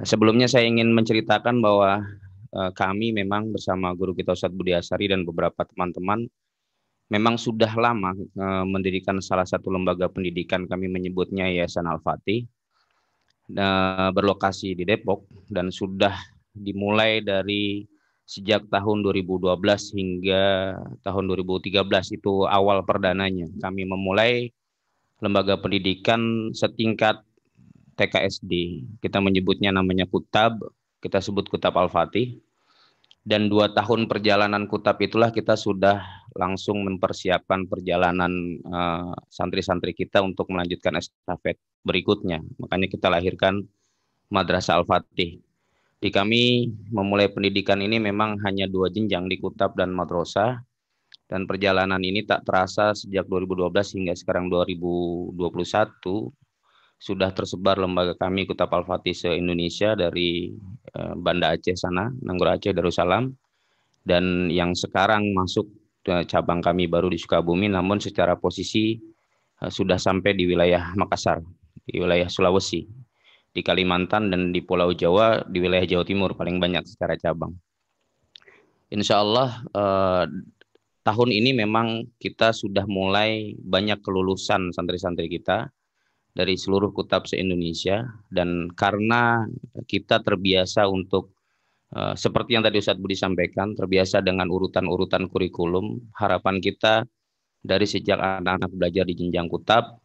Sebelumnya saya ingin menceritakan bahwa kami memang bersama guru kita Ustadz Budi Asyari dan beberapa teman-teman memang sudah lama mendirikan salah satu lembaga pendidikan, kami menyebutnya Yayasan Al-Fatih, berlokasi di Depok, dan sudah dimulai dari sejak tahun 2012 hingga tahun 2013, itu awal perdananya. Kami memulai lembaga pendidikan setingkat TK-SD, kita menyebutnya namanya Kutab, kita sebut Kutab Al-Fatih. Dan 2 tahun perjalanan Kutab itulah kita sudah langsung mempersiapkan perjalanan santri-santri kita untuk melanjutkan estafet berikutnya. Makanya kita lahirkan Madrasah Al-Fatih. Di kami memulai pendidikan ini memang hanya 2 jenjang di Kutab dan Madrasah. Dan perjalanan ini tak terasa sejak 2012 hingga sekarang 2021 sudah tersebar lembaga kami Kutab Al-Fatih se-Indonesia dari Banda Aceh sana, Nanggura Aceh, Darussalam, dan yang sekarang masuk cabang kami baru di Sukabumi, namun secara posisi sudah sampai di wilayah Makassar, di wilayah Sulawesi, di Kalimantan, dan di Pulau Jawa, di wilayah Jawa Timur paling banyak secara cabang. Insya Allah tahun ini memang kita sudah mulai banyak kelulusan santri-santri kita dari seluruh Kutab se-Indonesia, dan karena kita terbiasa untuk seperti yang tadi Ustadz Budi sampaikan, terbiasa dengan urutan-urutan kurikulum, harapan kita dari sejak anak-anak belajar di jenjang Kutab,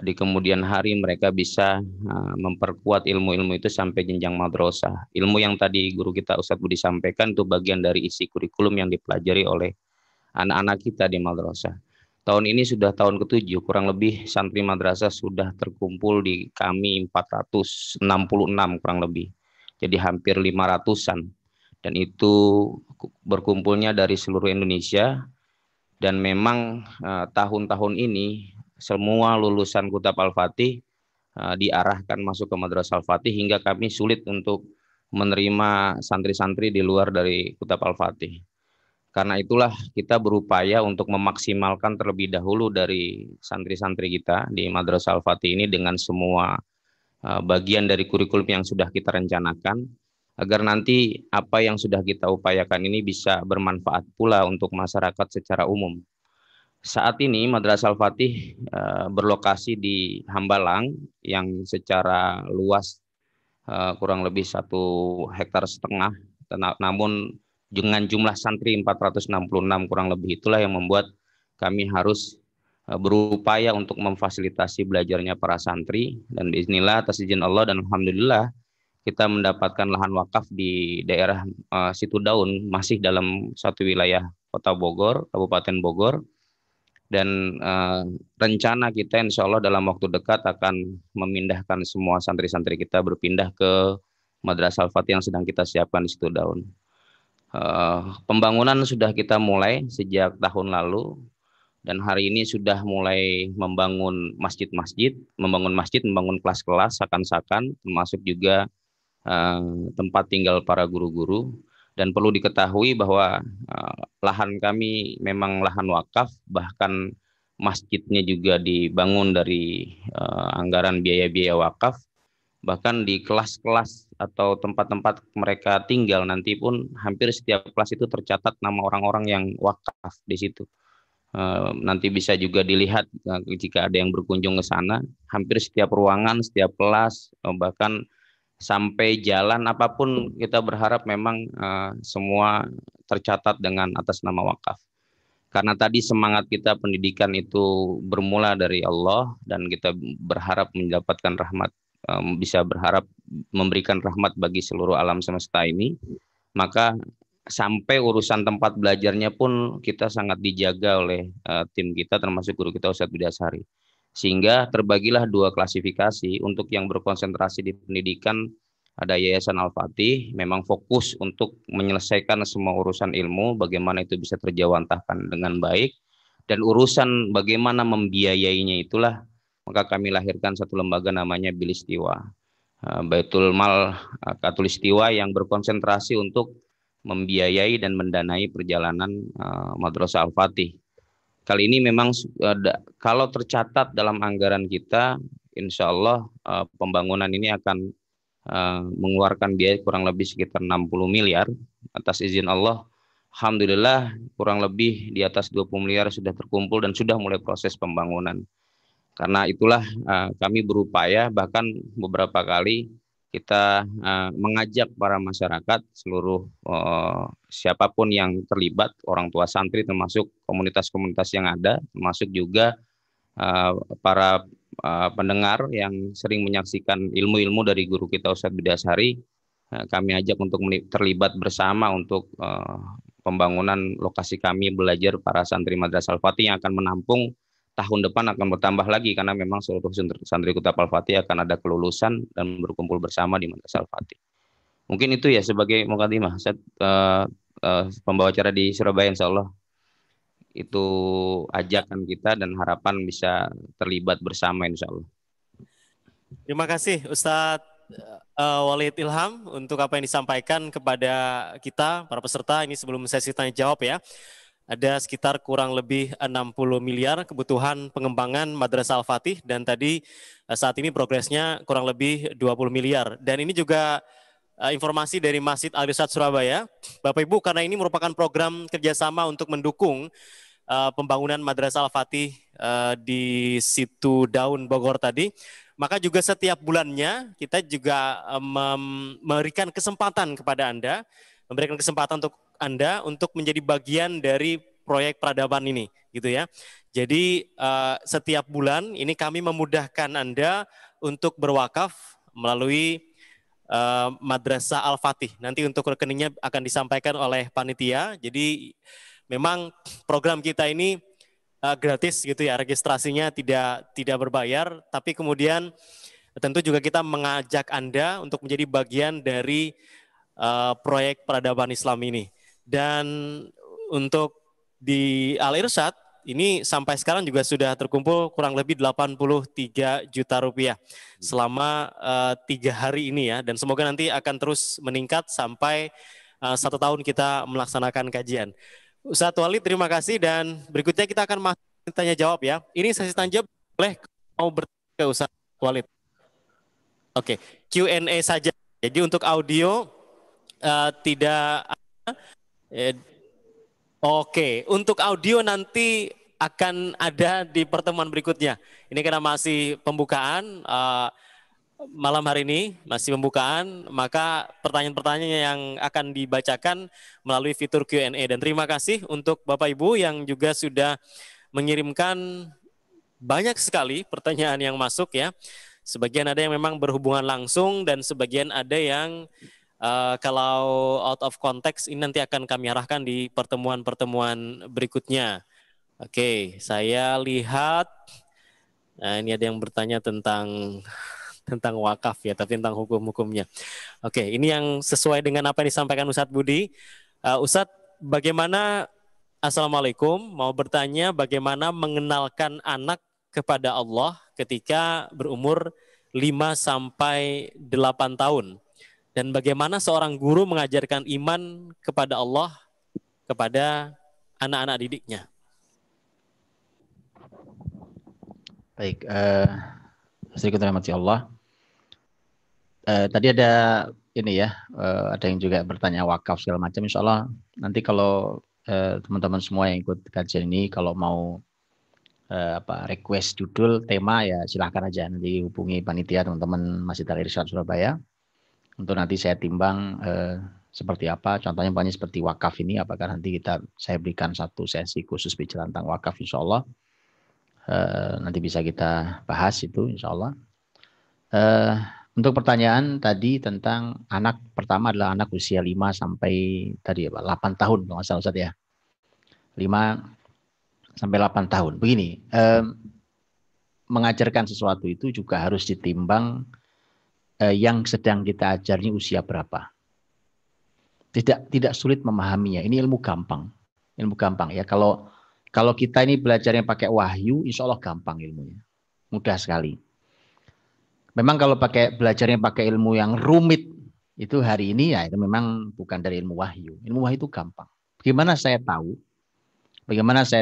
di kemudian hari mereka bisa memperkuat ilmu-ilmu itu sampai jenjang madrasah. Ilmu yang tadi guru kita Ustadz Budi sampaikan itu bagian dari isi kurikulum yang dipelajari oleh anak-anak kita di madrasah. Tahun ini sudah tahun ke-7, kurang lebih santri madrasah sudah terkumpul di kami 466 kurang lebih. Jadi hampir 500-an. Dan itu berkumpulnya dari seluruh Indonesia. Dan memang tahun-tahun ini semua lulusan Kutab Al-Fatih diarahkan masuk ke Madrasah Al-Fatih hingga kami sulit untuk menerima santri-santri di luar dari Kutab Al-Fatih. Karena itulah kita berupaya untuk memaksimalkan terlebih dahulu dari santri-santri kita di Madrasah Al-Fatih ini dengan semua bagian dari kurikulum yang sudah kita rencanakan, agar nanti apa yang sudah kita upayakan ini bisa bermanfaat pula untuk masyarakat secara umum. Saat ini Madrasah Al-Fatih berlokasi di Hambalang yang secara luas kurang lebih 1,5 hektar, namun dengan jumlah santri 466 kurang lebih, itulah yang membuat kami harus berupaya untuk memfasilitasi belajarnya para santri, dan bismillah atas izin Allah dan alhamdulillah kita mendapatkan lahan wakaf di daerah Situ Daun, masih dalam satu wilayah Kota Bogor, Kabupaten Bogor, dan rencana kita insya Allah dalam waktu dekat akan memindahkan semua santri-santri kita berpindah ke Madrasah Al-Fatih yang sedang kita siapkan di Situ Daun. Pembangunan sudah kita mulai sejak tahun lalu, dan hari ini sudah mulai membangun masjid-masjid, membangun kelas-kelas seakan-akan, termasuk juga tempat tinggal para guru-guru. Dan perlu diketahui bahwa lahan kami memang lahan wakaf, bahkan masjidnya juga dibangun dari anggaran biaya-biaya wakaf. Bahkan di kelas-kelas atau tempat-tempat mereka tinggal nanti pun hampir setiap kelas itu tercatat nama orang-orang yang wakaf di situ. Nanti bisa juga dilihat jika ada yang berkunjung ke sana, hampir setiap ruangan, setiap kelas, bahkan sampai jalan apapun kita berharap memang semua tercatat dengan atas nama wakaf. Karena tadi semangat kita pendidikan itu bermula dari Allah, dan kita berharap mendapatkan rahmat, bisa berharap memberikan rahmat bagi seluruh alam semesta ini, maka sampai urusan tempat belajarnya pun kita sangat dijaga oleh tim kita, termasuk guru kita Ustadz Budi Ashari. Sehingga terbagilah 2 klasifikasi. Untuk yang berkonsentrasi di pendidikan, ada Yayasan Al-Fatih, memang fokus untuk menyelesaikan semua urusan ilmu, bagaimana itu bisa terjawantahkan dengan baik, dan urusan bagaimana membiayainya itulah maka kami lahirkan satu lembaga namanya Bilistiwa, Baitul Mal Katulistiwa, yang berkonsentrasi untuk membiayai dan mendanai perjalanan Madrasah Al-Fatih. Kali ini memang kalau tercatat dalam anggaran kita, insya Allah pembangunan ini akan mengeluarkan biaya kurang lebih sekitar 60 miliar. Atas izin Allah, alhamdulillah kurang lebih di atas 20 miliar sudah terkumpul dan sudah mulai proses pembangunan. Karena itulah kami berupaya, bahkan beberapa kali kita mengajak para masyarakat, seluruh siapapun yang terlibat, orang tua santri, termasuk komunitas-komunitas yang ada, termasuk juga para pendengar yang sering menyaksikan ilmu-ilmu dari guru kita Ustadz Budi Ashari, kami ajak untuk terlibat bersama untuk pembangunan lokasi kami belajar para santri Madrasah Al-Fatih yang akan menampung tahun depan akan bertambah lagi, karena memang seluruh santri Kutub Al-Fatih akan ada kelulusan dan berkumpul bersama di Madrasah Al-Fatih. Mungkin itu ya sebagai mukadimah. Pembawa acara di Surabaya insya Allah itu ajakan kita dan harapan bisa terlibat bersama insya Allah. Terima kasih Ustadz Walid Ilham untuk apa yang disampaikan kepada kita para peserta. Ini sebelum sesi tanya jawab ya. Ada sekitar kurang lebih 60 miliar kebutuhan pengembangan Madrasah Al-Fatih, dan tadi saat ini progresnya kurang lebih 20 miliar. Dan ini juga informasi dari Masjid Al-Irsyad Surabaya. Bapak Ibu, karena ini merupakan program kerjasama untuk mendukung pembangunan Madrasah Al-Fatih di Situ Daun Bogor tadi, maka juga setiap bulannya kita juga memberikan kesempatan kepada Anda, memberikan kesempatan untuk Anda untuk menjadi bagian dari proyek peradaban ini, gitu ya. Jadi setiap bulan ini kami memudahkan Anda untuk berwakaf melalui Madrasah Al-Fatih. Nanti untuk rekeningnya akan disampaikan oleh panitia. Jadi memang program kita ini gratis gitu ya, registrasinya tidak berbayar, tapi kemudian tentu juga kita mengajak Anda untuk menjadi bagian dari proyek peradaban Islam ini. Dan untuk di Al-Irsyad ini sampai sekarang juga sudah terkumpul kurang lebih 83 juta rupiah selama 3 hari ini ya, dan semoga nanti akan terus meningkat sampai 1 tahun kita melaksanakan kajian. Ustadz Walid, terima kasih. Dan berikutnya kita akan masuk tanya jawab ya. Ini sesi tanya jawab, boleh mau bertanya ke Ustadz Walid. Oke, Q&A saja. Jadi untuk audio tidak oke, untuk audio nanti akan ada di pertemuan berikutnya. Ini karena masih pembukaan malam hari ini, masih pembukaan, maka pertanyaan-pertanyaan yang akan dibacakan melalui fitur Q&A. Dan terima kasih untuk Bapak Ibu yang juga sudah mengirimkan banyak sekali pertanyaan yang masuk ya. Sebagian ada yang memang berhubungan langsung dan sebagian ada yang kalau out of context ini nanti akan kami arahkan di pertemuan-pertemuan berikutnya. Oke, saya lihat, nah ini ada yang bertanya tentang wakaf ya, tapi tentang hukum-hukumnya. Oke, ini yang sesuai dengan apa yang disampaikan Ustadz Budi. Ustadz, bagaimana, Assalamualaikum, mau bertanya bagaimana mengenalkan anak kepada Allah ketika berumur 5-8 tahun. Dan bagaimana seorang guru mengajarkan iman kepada Allah kepada anak-anak didiknya. Baik, sedikit rahmati Allah. Tadi ada ini ya, ada yang juga bertanya wakaf segala macam. Insya Allah nanti kalau teman-teman semua yang ikut kajian ini kalau mau request judul tema ya silahkan aja, nanti hubungi panitia teman-teman Masjid Al-Irsyad Surabaya untuk nanti saya timbang seperti apa. Contohnya banyak seperti wakaf ini, apakah nanti saya berikan satu sesi khusus bicara tentang wakaf, insya Allah nanti bisa kita bahas itu, insya Allah. Untuk pertanyaan tadi tentang anak pertama adalah anak usia 5 sampai tadi 8 tahun, kalau nggak salah Ustaz ya. 5 sampai 8 tahun. Begini, mengajarkan sesuatu itu juga harus ditimbang yang sedang kita ajarnya usia berapa. Tidak sulit memahaminya. Ini ilmu gampang ya. Kalau kita ini belajarnya pakai wahyu, insya Allah gampang ilmunya, mudah sekali. Memang kalau belajarnya pakai ilmu yang rumit itu hari ini ya itu memang bukan dari ilmu wahyu. Ilmu wahyu itu gampang. Bagaimana saya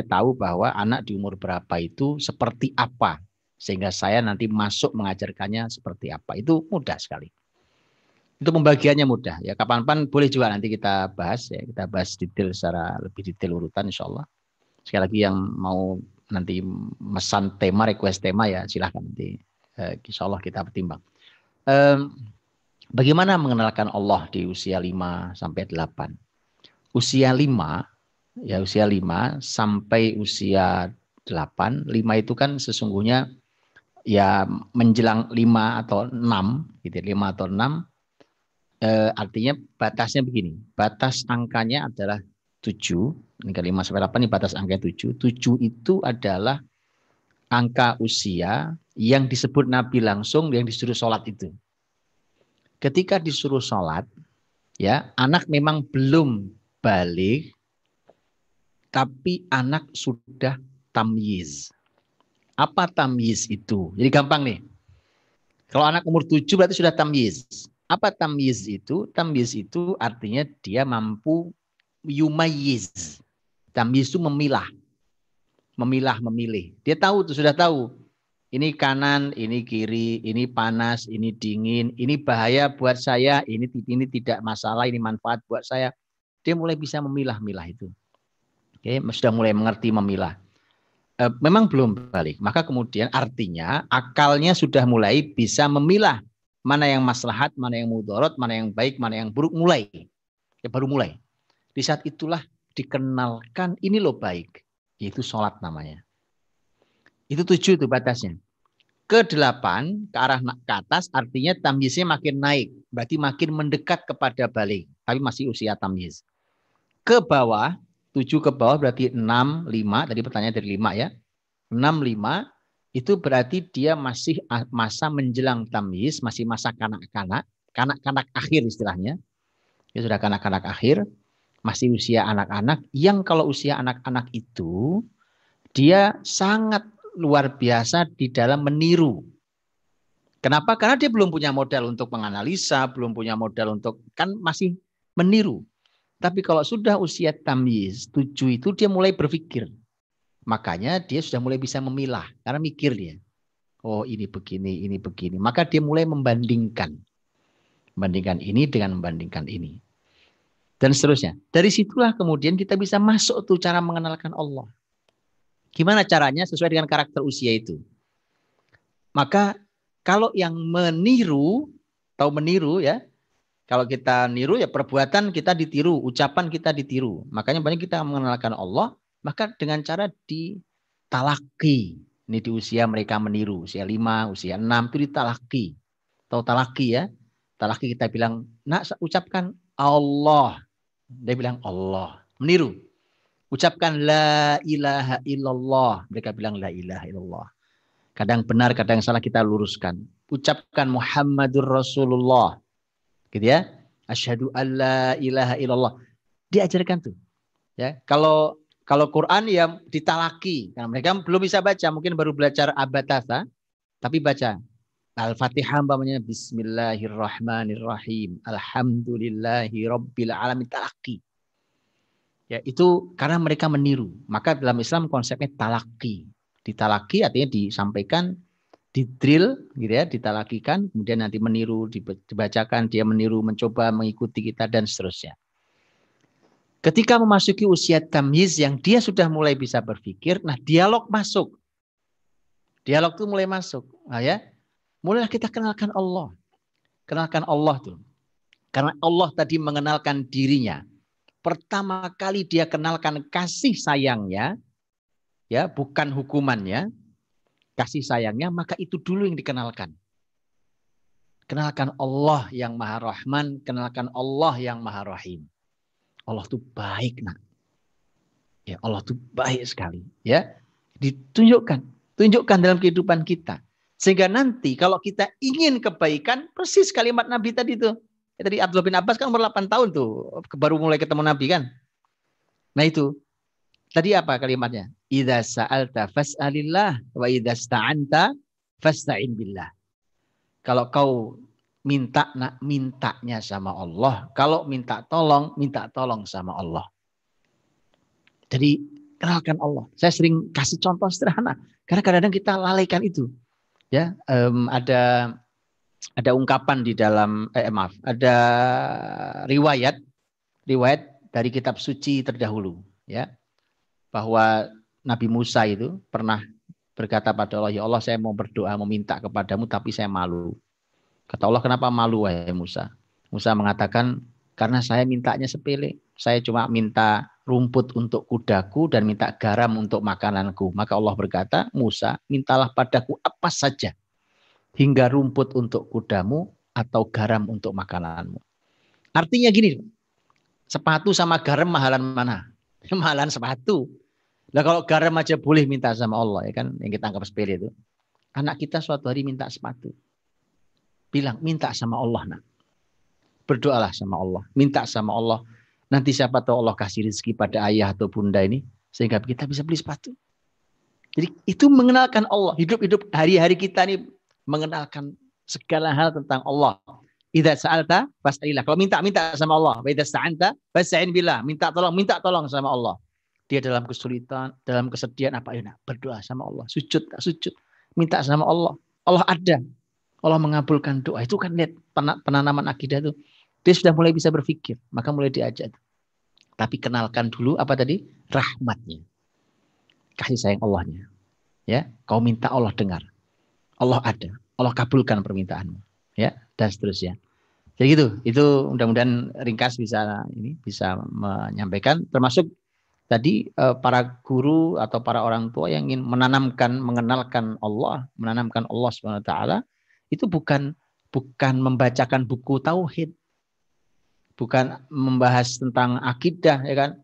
tahu bahwa anak di umur berapa itu seperti apa sehingga saya nanti masuk mengajarkannya seperti apa, itu mudah sekali. Itu pembagiannya mudah ya. Kapan-kapan boleh juga nanti kita bahas ya, kita bahas detail secara lebih detail urutan insya Allah. Sekali lagi yang mau nanti mesan tema, request tema ya silahkan nanti. Insya Allah kita pertimbang. Bagaimana mengenalkan Allah di usia 5 sampai 8? Usia 5 sampai usia 8. 5 itu kan sesungguhnya ya menjelang 5 atau 6 gitu, 5 atau 6. Artinya batasnya begini. Batas angkanya adalah 7. Ini ke 5 sampai 8 ini batas angka 7. 7 itu adalah angka usia yang disebut Nabi langsung yang disuruh sholat itu. Ketika disuruh sholat, ya anak memang belum balik, tapi anak sudah tamyiz. Apa tamyiz itu? Jadi gampang nih. Kalau anak umur 7 berarti sudah tamyiz. Apa tamyiz itu? Tamyiz itu artinya dia mampu yumayyiz. Tamyiz itu memilah, memilih. Dia tahu tuh, sudah tahu. Ini kanan, ini kiri, ini panas, ini dingin, ini bahaya buat saya, ini tidak masalah, ini manfaat buat saya. Dia mulai bisa memilah-milah itu. Oke, sudah mulai mengerti memilah. Memang belum balik. Maka kemudian artinya akalnya sudah mulai bisa memilah mana yang maslahat, mana yang mudarat, mana yang baik, mana yang buruk, mulai. Ya baru mulai. Di saat itulah dikenalkan ini loh baik. Yaitu sholat namanya. Itu 7 itu batasnya. Ke 8 ke arah ke atas artinya tamyiznya makin naik. Berarti makin mendekat kepada balik. Tapi masih usia tamyiz. Ke bawah, 7 ke bawah berarti 6, 5. Tadi pertanyaan dari 5 ya. 6, 5 itu berarti dia masih masa menjelang tamyiz. Masih masa kanak-kanak. Kanak-kanak akhir istilahnya. Dia sudah kanak-kanak akhir. Masih usia anak-anak, yang kalau usia anak-anak itu dia sangat luar biasa di dalam meniru. Kenapa? Karena dia belum punya modal untuk menganalisa, belum punya modal untuk, kan masih meniru. Tapi kalau sudah usia tamyiz, 7 itu dia mulai berpikir. Makanya dia sudah mulai bisa memilah. Karena mikir dia. Oh ini begini, ini begini. Maka dia mulai membandingkan. Membandingkan ini dengan membandingkan ini. Dan seterusnya. Dari situlah kemudian kita bisa masuk tuh cara mengenalkan Allah. Gimana caranya? Sesuai dengan karakter usia itu. Maka kalau yang meniru, tahu meniru ya. Kalau kita niru ya perbuatan kita ditiru, ucapan kita ditiru. Makanya banyak kita mengenalkan Allah, maka dengan cara ditalaki. Ini di usia mereka meniru, usia 5, usia 6 itu ditalaki. Tahu talaki ya? Talaki kita bilang, nak ucapkan Allah. Dia bilang Allah. Meniru. Ucapkan la ilaha illallah. Mereka bilang la ilaha illallah. Kadang benar, kadang salah kita luruskan. Ucapkan Muhammadur Rasulullah. Gitu ya. Asyhadu alla ilaha illallah. Diajarkan tuh. Ya. Kalau Quran ya ditalaki. Karena mereka belum bisa baca, mungkin baru belajar abatasa, tapi baca Al-Fatihah umpamanya Bismillahirrahmanirrahim. Alhamdulillahi rabbil alamin, talaki. Ya, itu karena mereka meniru. Maka dalam Islam konsepnya talaki. Ditalaki artinya disampaikan, didrill gitu ya, ditalakikan, kemudian nanti meniru, dibacakan, dia meniru, mencoba mengikuti kita dan seterusnya. Ketika memasuki usia tamyiz yang dia sudah mulai bisa berpikir, nah dialog masuk. Dialog itu mulai masuk, nah ya. Mulailah kita kenalkan Allah. Kenalkan Allah tuh. Karena Allah tadi mengenalkan dirinya. Pertama kali dia kenalkan kasih sayangnya, ya, bukan hukumannya. Kasih sayangnya, maka itu dulu yang dikenalkan. Kenalkan Allah yang Maha Rahman, kenalkan Allah yang Maha Rahim. Allah itu baik, nak. Ya, Allah itu baik sekali, ya. Ditunjukkan, tunjukkan dalam kehidupan kita. Sehingga nanti kalau kita ingin kebaikan, persis kalimat Nabi tadi tuh. Ya, tadi Abdullah bin Abbas kan umur 8 tahun tuh, baru mulai ketemu Nabi kan. Nah itu. Tadi apa kalimatnya? Idza sa'alta fas'alillah wa idza sta'anta fasta'in billah. Kalau kau minta, nak mintanya sama Allah. Kalau minta tolong sama Allah. Jadi kenalkan Allah. Saya sering kasih contoh sederhana. Karena kadang-kadang kita lalaikan itu. Ya, ada ungkapan di dalam ada riwayat dari kitab suci terdahulu, ya. Bahwa Nabi Musa itu pernah berkata pada Allah, ya Allah saya mau berdoa, meminta kepadamu tapi saya malu. Kata Allah, kenapa malu wahai Musa? Musa mengatakan, karena saya mintanya sepele. Saya cuma minta rumput untuk kudaku dan minta garam untuk makananku. Maka Allah berkata, Musa mintalah padaku apa saja. Hingga rumput untuk kudamu atau garam untuk makananmu. Artinya gini, sepatu sama garam mahalan mana? Mahalan sepatu. Nah kalau garam aja boleh minta sama Allah, ya kan, yang kita anggap sepele itu. Anak kita suatu hari minta sepatu. Bilang, minta sama Allah, nak. Berdoalah sama Allah, minta sama Allah. Nanti siapa tahu Allah kasih rezeki pada ayah atau bunda ini, sehingga kita bisa beli sepatu. Jadi itu mengenalkan Allah. Hidup-hidup hari-hari kita ini mengenalkan segala hal tentang Allah. Idza sa'alta fas'alillah. Kalau minta sama Allah. Wa idza sta'anta fasta'in billah. Minta tolong sama Allah. Dia dalam kesulitan, dalam kesedihan apa ya, berdoa sama Allah. Sujud, minta sama Allah. Allah ada. Allah mengabulkan doa. Itu kan lihat penanaman akidah itu. Dia sudah mulai bisa berpikir, maka mulai diajak. Tapi kenalkan dulu apa tadi? Rahmatnya. Kasih sayang Allahnya. Ya, kau minta Allah dengar. Allah ada. Allah kabulkan permintaanmu. Ya, dan seterusnya. Jadi gitu. Itu mudah-mudahan ringkas bisa menyampaikan, termasuk tadi para guru atau para orang tua yang ingin mengenalkan Allah Subhanahu wa taala, itu bukan membacakan buku tauhid, bukan membahas tentang akidah, ya kan?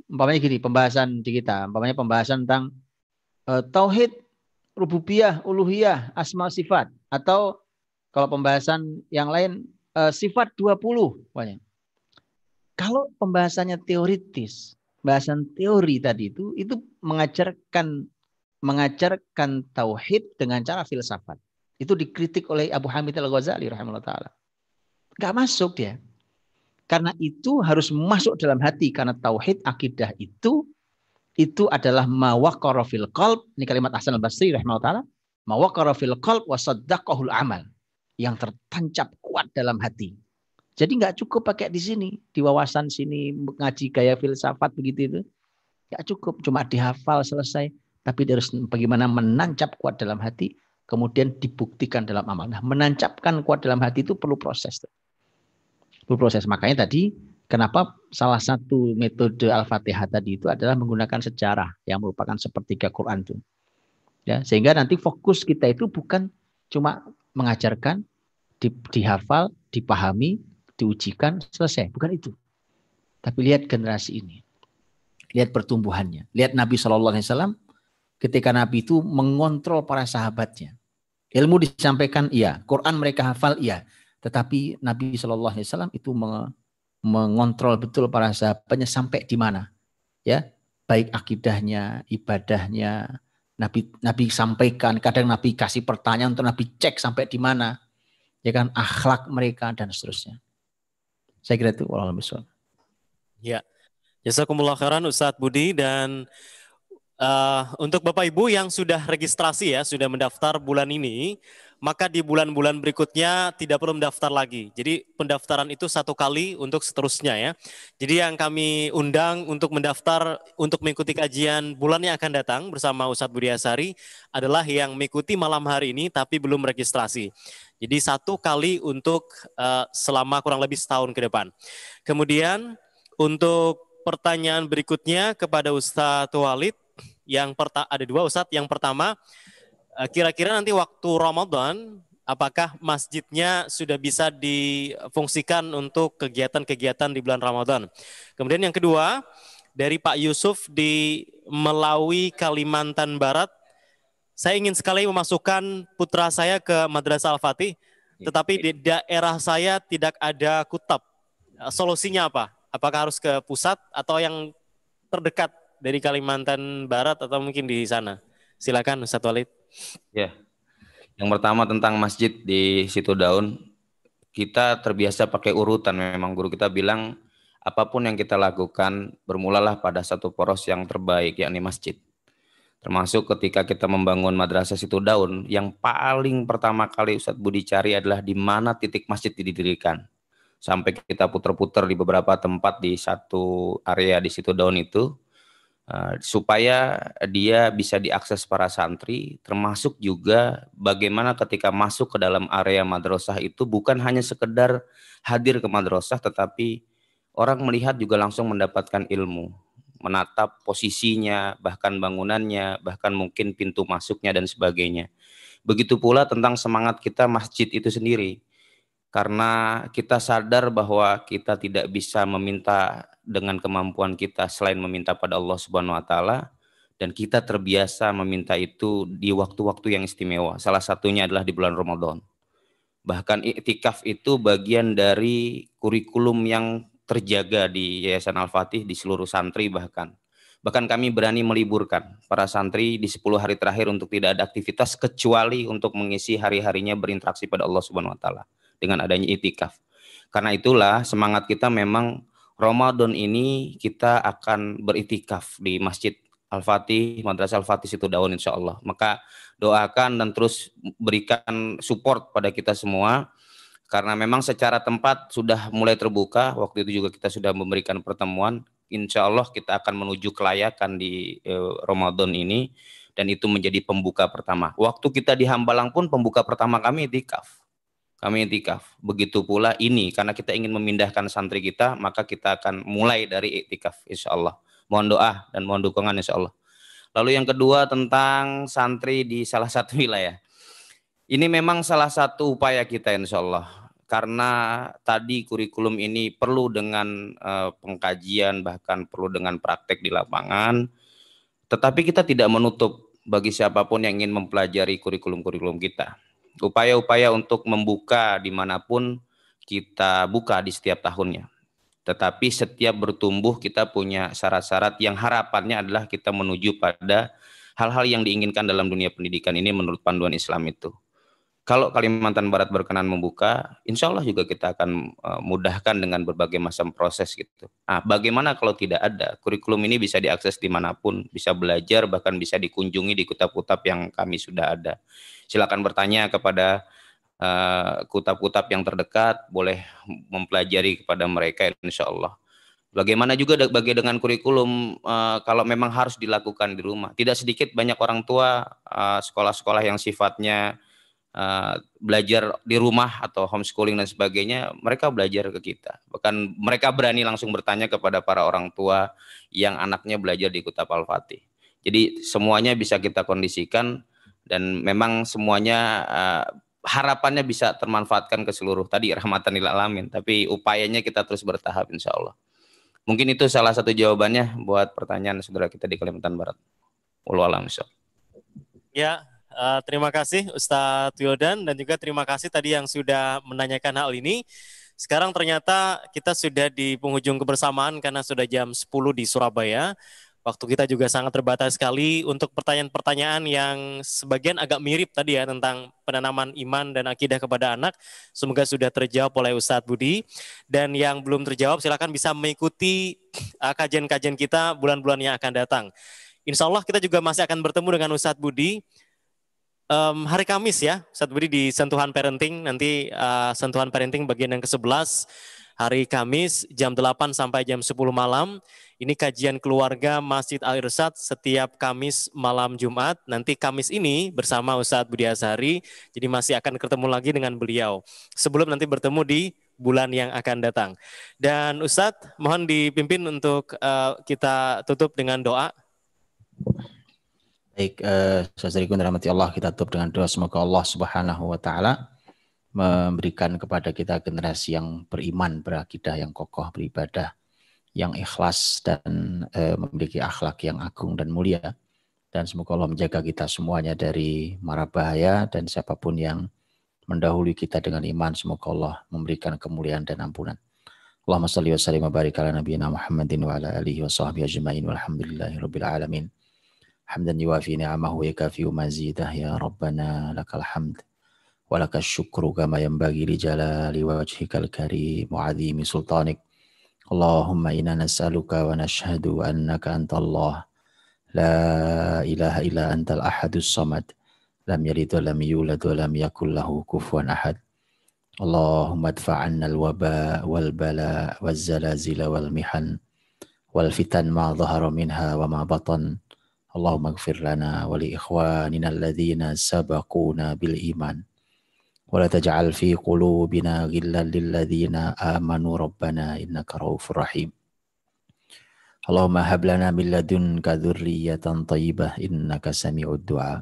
Umpamanya gini, pembahasan di kita, umpamanya pembahasan tentang tauhid, rububiyah, uluhiyah, asma sifat, atau kalau pembahasan yang lain sifat 20 banyak. Kalau pembahasannya teoritis, bahasan teori tadi itu mengajarkan tauhid dengan cara filsafat. Itu dikritik oleh Abu Hamid Al-Ghazali rahimahullah taala. Enggak masuk dia. Karena itu harus masuk dalam hati, karena tauhid akidah itu adalah mawaqara fil qalb. Ini kalimat Hasan al-Basri rahimahullah taala, mawaqara fil qalb wa saddaqahul amal. Yang tertancap kuat dalam hati. Jadi nggak cukup pakai di sini, di wawasan sini ngaji gaya filsafat begitu itu. Nggak cukup cuma dihafal selesai, tapi harus bagaimana menancap kuat dalam hati, kemudian dibuktikan dalam amal. Nah, menancapkan kuat dalam hati itu perlu proses. Perlu proses. Makanya tadi kenapa salah satu metode Al-Fatihah tadi itu adalah menggunakan sejarah yang merupakan sepertiga Quran itu. Ya, sehingga nanti fokus kita itu bukan cuma mengajarkan, dihafal, dipahami, diujikan, selesai. Bukan itu. Tapi lihat generasi ini. Lihat pertumbuhannya. Lihat Nabi SAW ketika Nabi itu mengontrol para sahabatnya. Ilmu disampaikan, iya. Quran mereka hafal, iya. Tetapi Nabi SAW itu mengontrol betul para sahabatnya sampai di mana. Ya, baik akidahnya, ibadahnya. Nabi sampaikan, kadang Nabi kasih pertanyaan untuk Nabi cek sampai di mana. Ya kan, akhlak mereka dan seterusnya. Saya kira itu wallahu a'lam. Ya. Jazakumullah khairan Ustadz Budi, dan untuk Bapak Ibu yang sudah registrasi ya, sudah mendaftar bulan ini, maka di bulan-bulan berikutnya tidak perlu mendaftar lagi. Jadi pendaftaran itu 1 kali untuk seterusnya ya. Jadi yang kami undang untuk mendaftar untuk mengikuti kajian bulan yang akan datang bersama Ustadz Budi Asari adalah yang mengikuti malam hari ini tapi belum registrasi. Jadi 1 kali untuk selama kurang lebih setahun ke depan. Kemudian untuk pertanyaan berikutnya kepada Ustadz Walid, ada 2 Ustadz. Yang pertama, kira-kira nanti waktu Ramadan, apakah masjidnya sudah bisa difungsikan untuk kegiatan-kegiatan di bulan Ramadan? Kemudian yang kedua, dari Pak Yusuf di Melawi, Kalimantan Barat, saya ingin sekali memasukkan putra saya ke Madrasah Al-Fatih, tetapi di daerah saya tidak ada kutab. Solusinya apa? Apakah harus ke pusat atau yang terdekat dari Kalimantan Barat atau mungkin di sana? Silakan Ustadz Walid. Ya, yang pertama tentang masjid di Situ Daun, kita terbiasa pakai urutan. Memang guru kita bilang apapun yang kita lakukan bermulalah pada satu poros yang terbaik, yakni masjid. Termasuk ketika kita membangun Madrasah Situ Daun, yang paling pertama kali Ustadz Budi cari adalah di mana titik masjid didirikan. Sampai kita putar-putar di beberapa tempat di satu area di Situ Daun itu, supaya dia bisa diakses para santri, termasuk juga bagaimana ketika masuk ke dalam area madrasah itu bukan hanya sekedar hadir ke madrasah, tetapi orang melihat juga langsung mendapatkan ilmu, menatap posisinya, bahkan bangunannya, bahkan mungkin pintu masuknya dan sebagainya. Begitu pula tentang semangat kita masjid itu sendiri. Karena kita sadar bahwa kita tidak bisa meminta dengan kemampuan kita selain meminta pada Allah Subhanahu wa taala, dan kita terbiasa meminta itu di waktu-waktu yang istimewa. Salah satunya adalah di bulan Ramadan. Bahkan iktikaf itu bagian dari kurikulum yang terjaga di Yayasan Al-Fatih di seluruh santri bahkan. Bahkan kami berani meliburkan para santri di 10 hari terakhir untuk tidak ada aktivitas kecuali untuk mengisi hari-harinya berinteraksi pada Allah Subhanahu wa taala dengan adanya itikaf. Karena itulah semangat kita memang Ramadan ini kita akan beritikaf di Masjid Al-Fatih, Madrasah Al-Fatih Situ Daun insya Allah. Maka doakan dan terus berikan support pada kita semua. Karena memang secara tempat sudah mulai terbuka, waktu itu juga kita sudah memberikan pertemuan. Insya Allah kita akan menuju kelayakan di Ramadan ini, dan itu menjadi pembuka pertama. Waktu kita di Hambalang pun pembuka pertama kami itikaf. Begitu pula ini, karena kita ingin memindahkan santri kita, maka kita akan mulai dari iktikaf insya Allah. Mohon doa dan mohon dukungan insya Allah. Lalu yang kedua tentang santri di salah satu wilayah. Ini memang salah satu upaya kita insya Allah. Karena tadi kurikulum ini perlu dengan pengkajian, bahkan perlu dengan praktek di lapangan. Tetapi kita tidak menutup bagi siapapun yang ingin mempelajari kurikulum-kurikulum kita. Upaya-upaya untuk membuka dimanapun kita buka di setiap tahunnya. Tetapi setiap bertumbuh kita punya syarat-syarat yang harapannya adalah kita menuju pada hal-hal yang diinginkan dalam dunia pendidikan ini menurut panduan Islam itu. Kalau Kalimantan Barat berkenan membuka, insya Allah juga kita akan mudahkan dengan berbagai macam proses gitu. Nah, bagaimana kalau tidak ada? Kurikulum ini bisa diakses dimanapun, bisa belajar, bahkan bisa dikunjungi di kutab-kutab yang kami sudah ada. Silakan bertanya kepada kutab-kutab yang terdekat, boleh mempelajari kepada mereka insya Allah. Bagaimana juga dengan kurikulum kalau memang harus dilakukan di rumah. Tidak sedikit banyak orang tua sekolah-sekolah yang sifatnya belajar di rumah atau homeschooling dan sebagainya, mereka belajar ke kita. Bahkan mereka berani langsung bertanya kepada para orang tua yang anaknya belajar di Kutab Al-Fatih. Jadi semuanya bisa kita kondisikan dan memang semuanya harapannya bisa termanfaatkan ke seluruh tadi rahmatan lil alamin. Tapi upayanya kita terus bertahap insya Allah. Mungkin itu salah satu jawabannya buat pertanyaan saudara kita di Kalimantan Barat. Wallahu a'lam. Ya, terima kasih Ustadz Wildan dan juga terima kasih tadi yang sudah menanyakan hal ini. Sekarang ternyata kita sudah di penghujung kebersamaan karena sudah jam 10 di Surabaya. Waktu kita juga sangat terbatas sekali untuk pertanyaan-pertanyaan yang sebagian agak mirip tadi ya tentang penanaman iman dan akidah kepada anak. Semoga sudah terjawab oleh Ustadz Budi. Dan yang belum terjawab silakan bisa mengikuti kajian-kajian kita bulan-bulan yang akan datang. Insya Allah kita juga masih akan bertemu dengan Ustadz Budi hari Kamis ya, Ustadz Budi di Sentuhan Parenting, nanti Sentuhan Parenting bagian yang ke-11, hari Kamis jam 8 sampai jam 10 malam. Ini kajian keluarga Masjid Al-Irsyad setiap Kamis malam Jumat. Nanti Kamis ini bersama Ustadz Budi Azhari, jadi masih akan ketemu lagi dengan beliau. Sebelum nanti bertemu di bulan yang akan datang. Dan Ustadz, mohon dipimpin untuk kita tutup dengan doa. Baik, saudariku dirahmati Allah, kita tutup dengan doa semoga Allah Subhanahu wa taala memberikan kepada kita generasi yang beriman, berakidah yang kokoh, beribadah yang ikhlas dan memiliki akhlak yang agung dan mulia. Dan semoga Allah menjaga kita semuanya dari mara bahaya dan siapapun yang mendahului kita dengan iman, semoga Allah memberikan kemuliaan dan ampunan. Allahumma shalli wa sallim wa barik ala nabiyyina Muhammadin wa ala alihi wa sahbihi ajma'in walhamdulillahirabbil alamin. Hamdan yuwafi ni'amahu wa yakafi mazidah ya rabbana lakal hamd wa lakal syukru kama yanbaghi li jalali wajhikal karim wa 'azimi sultanik. Allahumma inna nas'aluka wa nashhadu annaka antallah la ilaha illa antal ahadus samad lam yalid wa lam yulad wa lam yakul lahu kufuwan ahad. Allahumma adfa'anna al-waba wal bala waz zalazil wal mihan wal fitan ma dhahara minha wa ma batan. Allahumma ighfir lana wa li ikhwanina alladhina sabaquna bil iman wa la taj'al fi qulubina ghillan lil ladzina amanu rabbana innaka raufur rahim. Allahumma hab lana min ladunka dzurriyyatan thayyibah innaka sami'ud du'a.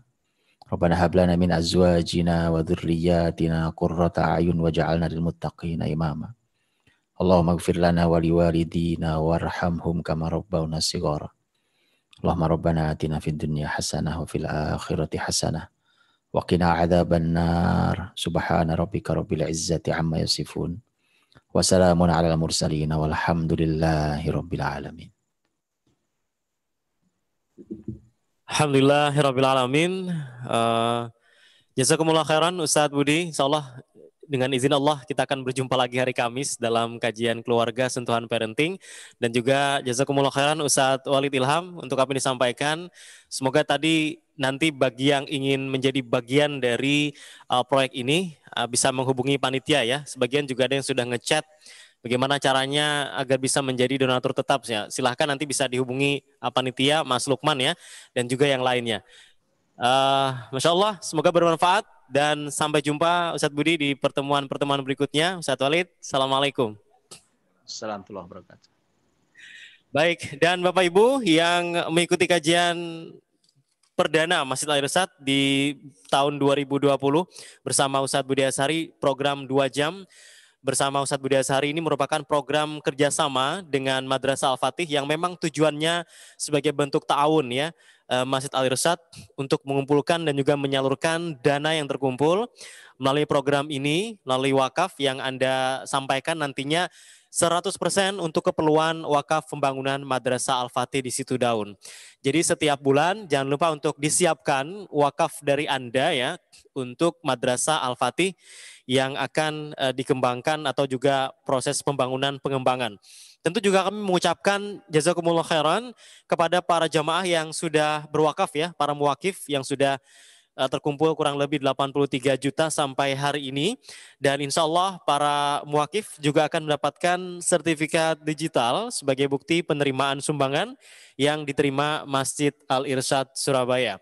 Rabbana hab lana min azwajina wa dzurriyyatina qurrata a'yun waj'alna lil muttaqina imama. Allahumma ighfir lana wa liwalidina warhamhum kama rabbawna shighara. Allahumma rabbana atina fid dunya hasanah wa fil akhirati hasanah wa qina adzaban nar. Subhana rabbika rabbil izzati amma yasifun wa salamun alal mursalin walhamdulillahi rabbil alamin. Alhamdulillahirabbil alamin. Jazakumullah khairan Ustadz Budi. Insyaallah dengan izin Allah kita akan berjumpa lagi hari Kamis dalam kajian keluarga Sentuhan Parenting. Dan juga jazakumullah khairan Ustadz Walid Ilham untuk apa yang disampaikan. Semoga tadi nanti bagi yang ingin menjadi bagian dari proyek ini bisa menghubungi panitia ya. Sebagian juga ada yang sudah ngechat bagaimana caranya agar bisa menjadi donatur tetap ya. Silahkan nanti bisa dihubungi panitia Mas Lukman ya dan juga yang lainnya. Masya Allah, semoga bermanfaat dan sampai jumpa Ustadz Budi di pertemuan-pertemuan berikutnya. Ustadz Walid, Assalamualaikum. Assalamualaikum warahmatullahi wabarakatuh. Baik, dan Bapak Ibu yang mengikuti kajian perdana Masjid Al-Irsyad di tahun 2020 bersama Ustadz Budi Azhari, program 2 jam bersama Ustadz Budi Azhari ini merupakan program kerjasama dengan Madrasah Al-Fatih yang memang tujuannya sebagai bentuk ta'awun ya, Masjid Al-Irsyad untuk mengumpulkan dan juga menyalurkan dana yang terkumpul melalui program ini, melalui wakaf yang Anda sampaikan nantinya 100% untuk keperluan wakaf pembangunan Madrasah Al-Fatih di Situ Daun. Jadi setiap bulan jangan lupa untuk disiapkan wakaf dari Anda ya untuk Madrasah Al-Fatih yang akan dikembangkan atau juga proses pembangunan pengembangan. Tentu juga kami mengucapkan jazakumullah khairan kepada para jamaah yang sudah berwakaf ya, para muwakif yang sudah terkumpul kurang lebih 83 juta sampai hari ini. Dan insya Allah para muwakif juga akan mendapatkan sertifikat digital sebagai bukti penerimaan sumbangan yang diterima Masjid Al-Irsyad Surabaya.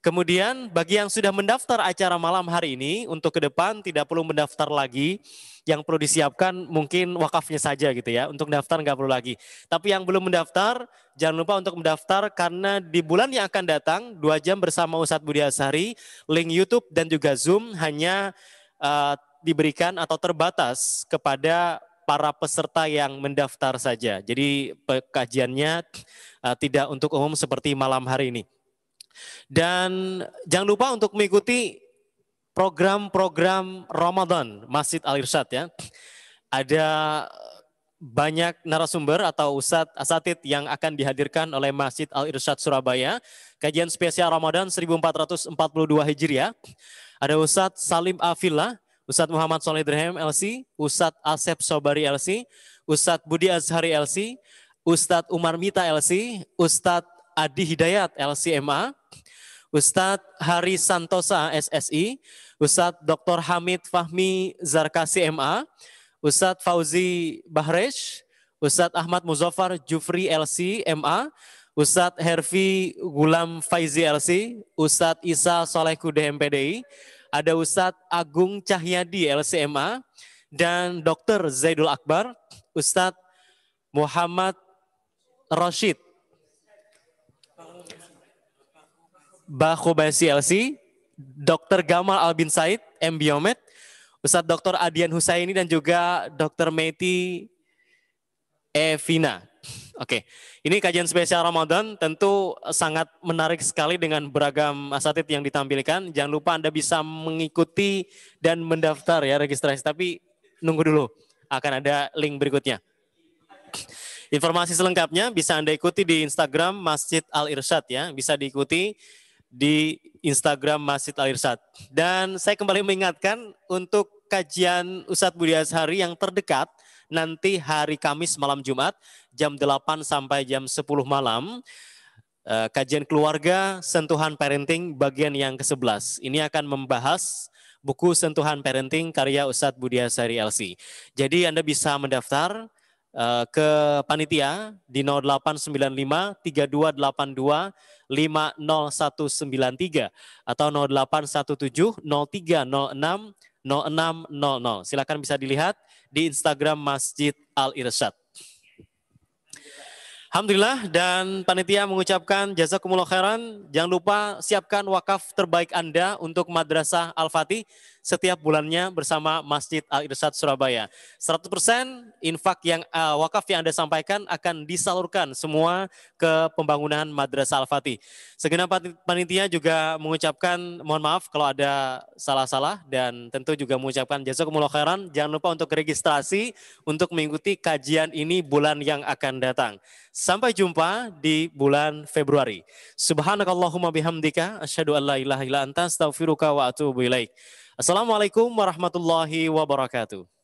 Kemudian bagi yang sudah mendaftar acara malam hari ini, untuk ke depan tidak perlu mendaftar lagi. Yang perlu disiapkan mungkin wakafnya saja gitu ya. Untuk mendaftar nggak perlu lagi. Tapi yang belum mendaftar, jangan lupa untuk mendaftar karena di bulan yang akan datang 2 jam bersama Ustadz Budi Azhari, link YouTube dan juga Zoom hanya diberikan atau terbatas kepada para peserta yang mendaftar saja. Jadi kajiannya tidak untuk umum seperti malam hari ini. Dan jangan lupa untuk mengikuti program-program Ramadan Masjid Al-Irsyad ya. Ada banyak narasumber atau ustadz asatid yang akan dihadirkan oleh Masjid Al-Irsyad Surabaya. Kajian spesial Ramadan 1442 Hijriah. Ada Ustadz Salim Afillah, Ustadz Muhammad Soleh Dirhem LC, Ustadz Asep Sobari LC, Ustadz Budi Azhari LC, Ustadz Umar Mita LC, Ustadz Adi Hidayat LCMA, Ustadz Hari Santosa SSI, Ustadz Dr. Hamid Fahmi Zarkasi MA, Ustadz Fauzi Bahresh, Ustadz Ahmad Muzaffar Jufri LC MA, Ustadz Herfi Gulam Faizi LC, Ustadz Isa Solehku DMPDI, ada Ustadz Agung Cahyadi LCMA, dan Dr. Zaidul Akbar, Ustadz Muhammad Rashid Bakhobasi LC, Dr. Gamal Albin Said, M. Biomed, Ustadz Dr. Adian Husaini dan juga Dr. Meti Evina. Oke, ini kajian spesial Ramadan tentu sangat menarik sekali dengan beragam asatid yang ditampilkan. Jangan lupa Anda bisa mengikuti dan mendaftar ya registrasi, tapi nunggu dulu, akan ada link berikutnya. Informasi selengkapnya bisa Anda ikuti di Instagram Masjid Al-Irsyad ya, bisa diikuti di Instagram Masjid Al-Irsyad. Dan saya kembali mengingatkan untuk kajian Ustadz Budi Azhari yang terdekat nanti hari Kamis malam Jumat jam 8 sampai jam 10 malam. Kajian keluarga sentuhan parenting bagian yang ke-11. Ini akan membahas buku Sentuhan Parenting karya Ustadz Budi Azhari LC. Jadi Anda bisa mendaftar ke panitia di 0895 3282 50193 atau 0817 0306 0600. Silakan bisa dilihat di Instagram Masjid Al-Irsyad. Alhamdulillah, dan panitia mengucapkan jazakumullah khairan. Jangan lupa siapkan wakaf terbaik Anda untuk Madrasah Al-Fatih setiap bulannya bersama Masjid Al-Irsyad Surabaya. 100% infak yang wakaf yang Anda sampaikan akan disalurkan semua ke pembangunan Madrasah Al-Fatih. Segenap panitia juga mengucapkan mohon maaf kalau ada salah-salah, dan tentu juga mengucapkan jazakumullah khairan. Jangan lupa untuk registrasi untuk mengikuti kajian ini bulan yang akan datang. Sampai jumpa di bulan Februari. Subhanakallahumma bihamdika asyhadu an la ilaha illa anta astaghfiruka wa atubu ilaik. Assalamualaikum warahmatullahi wabarakatuh.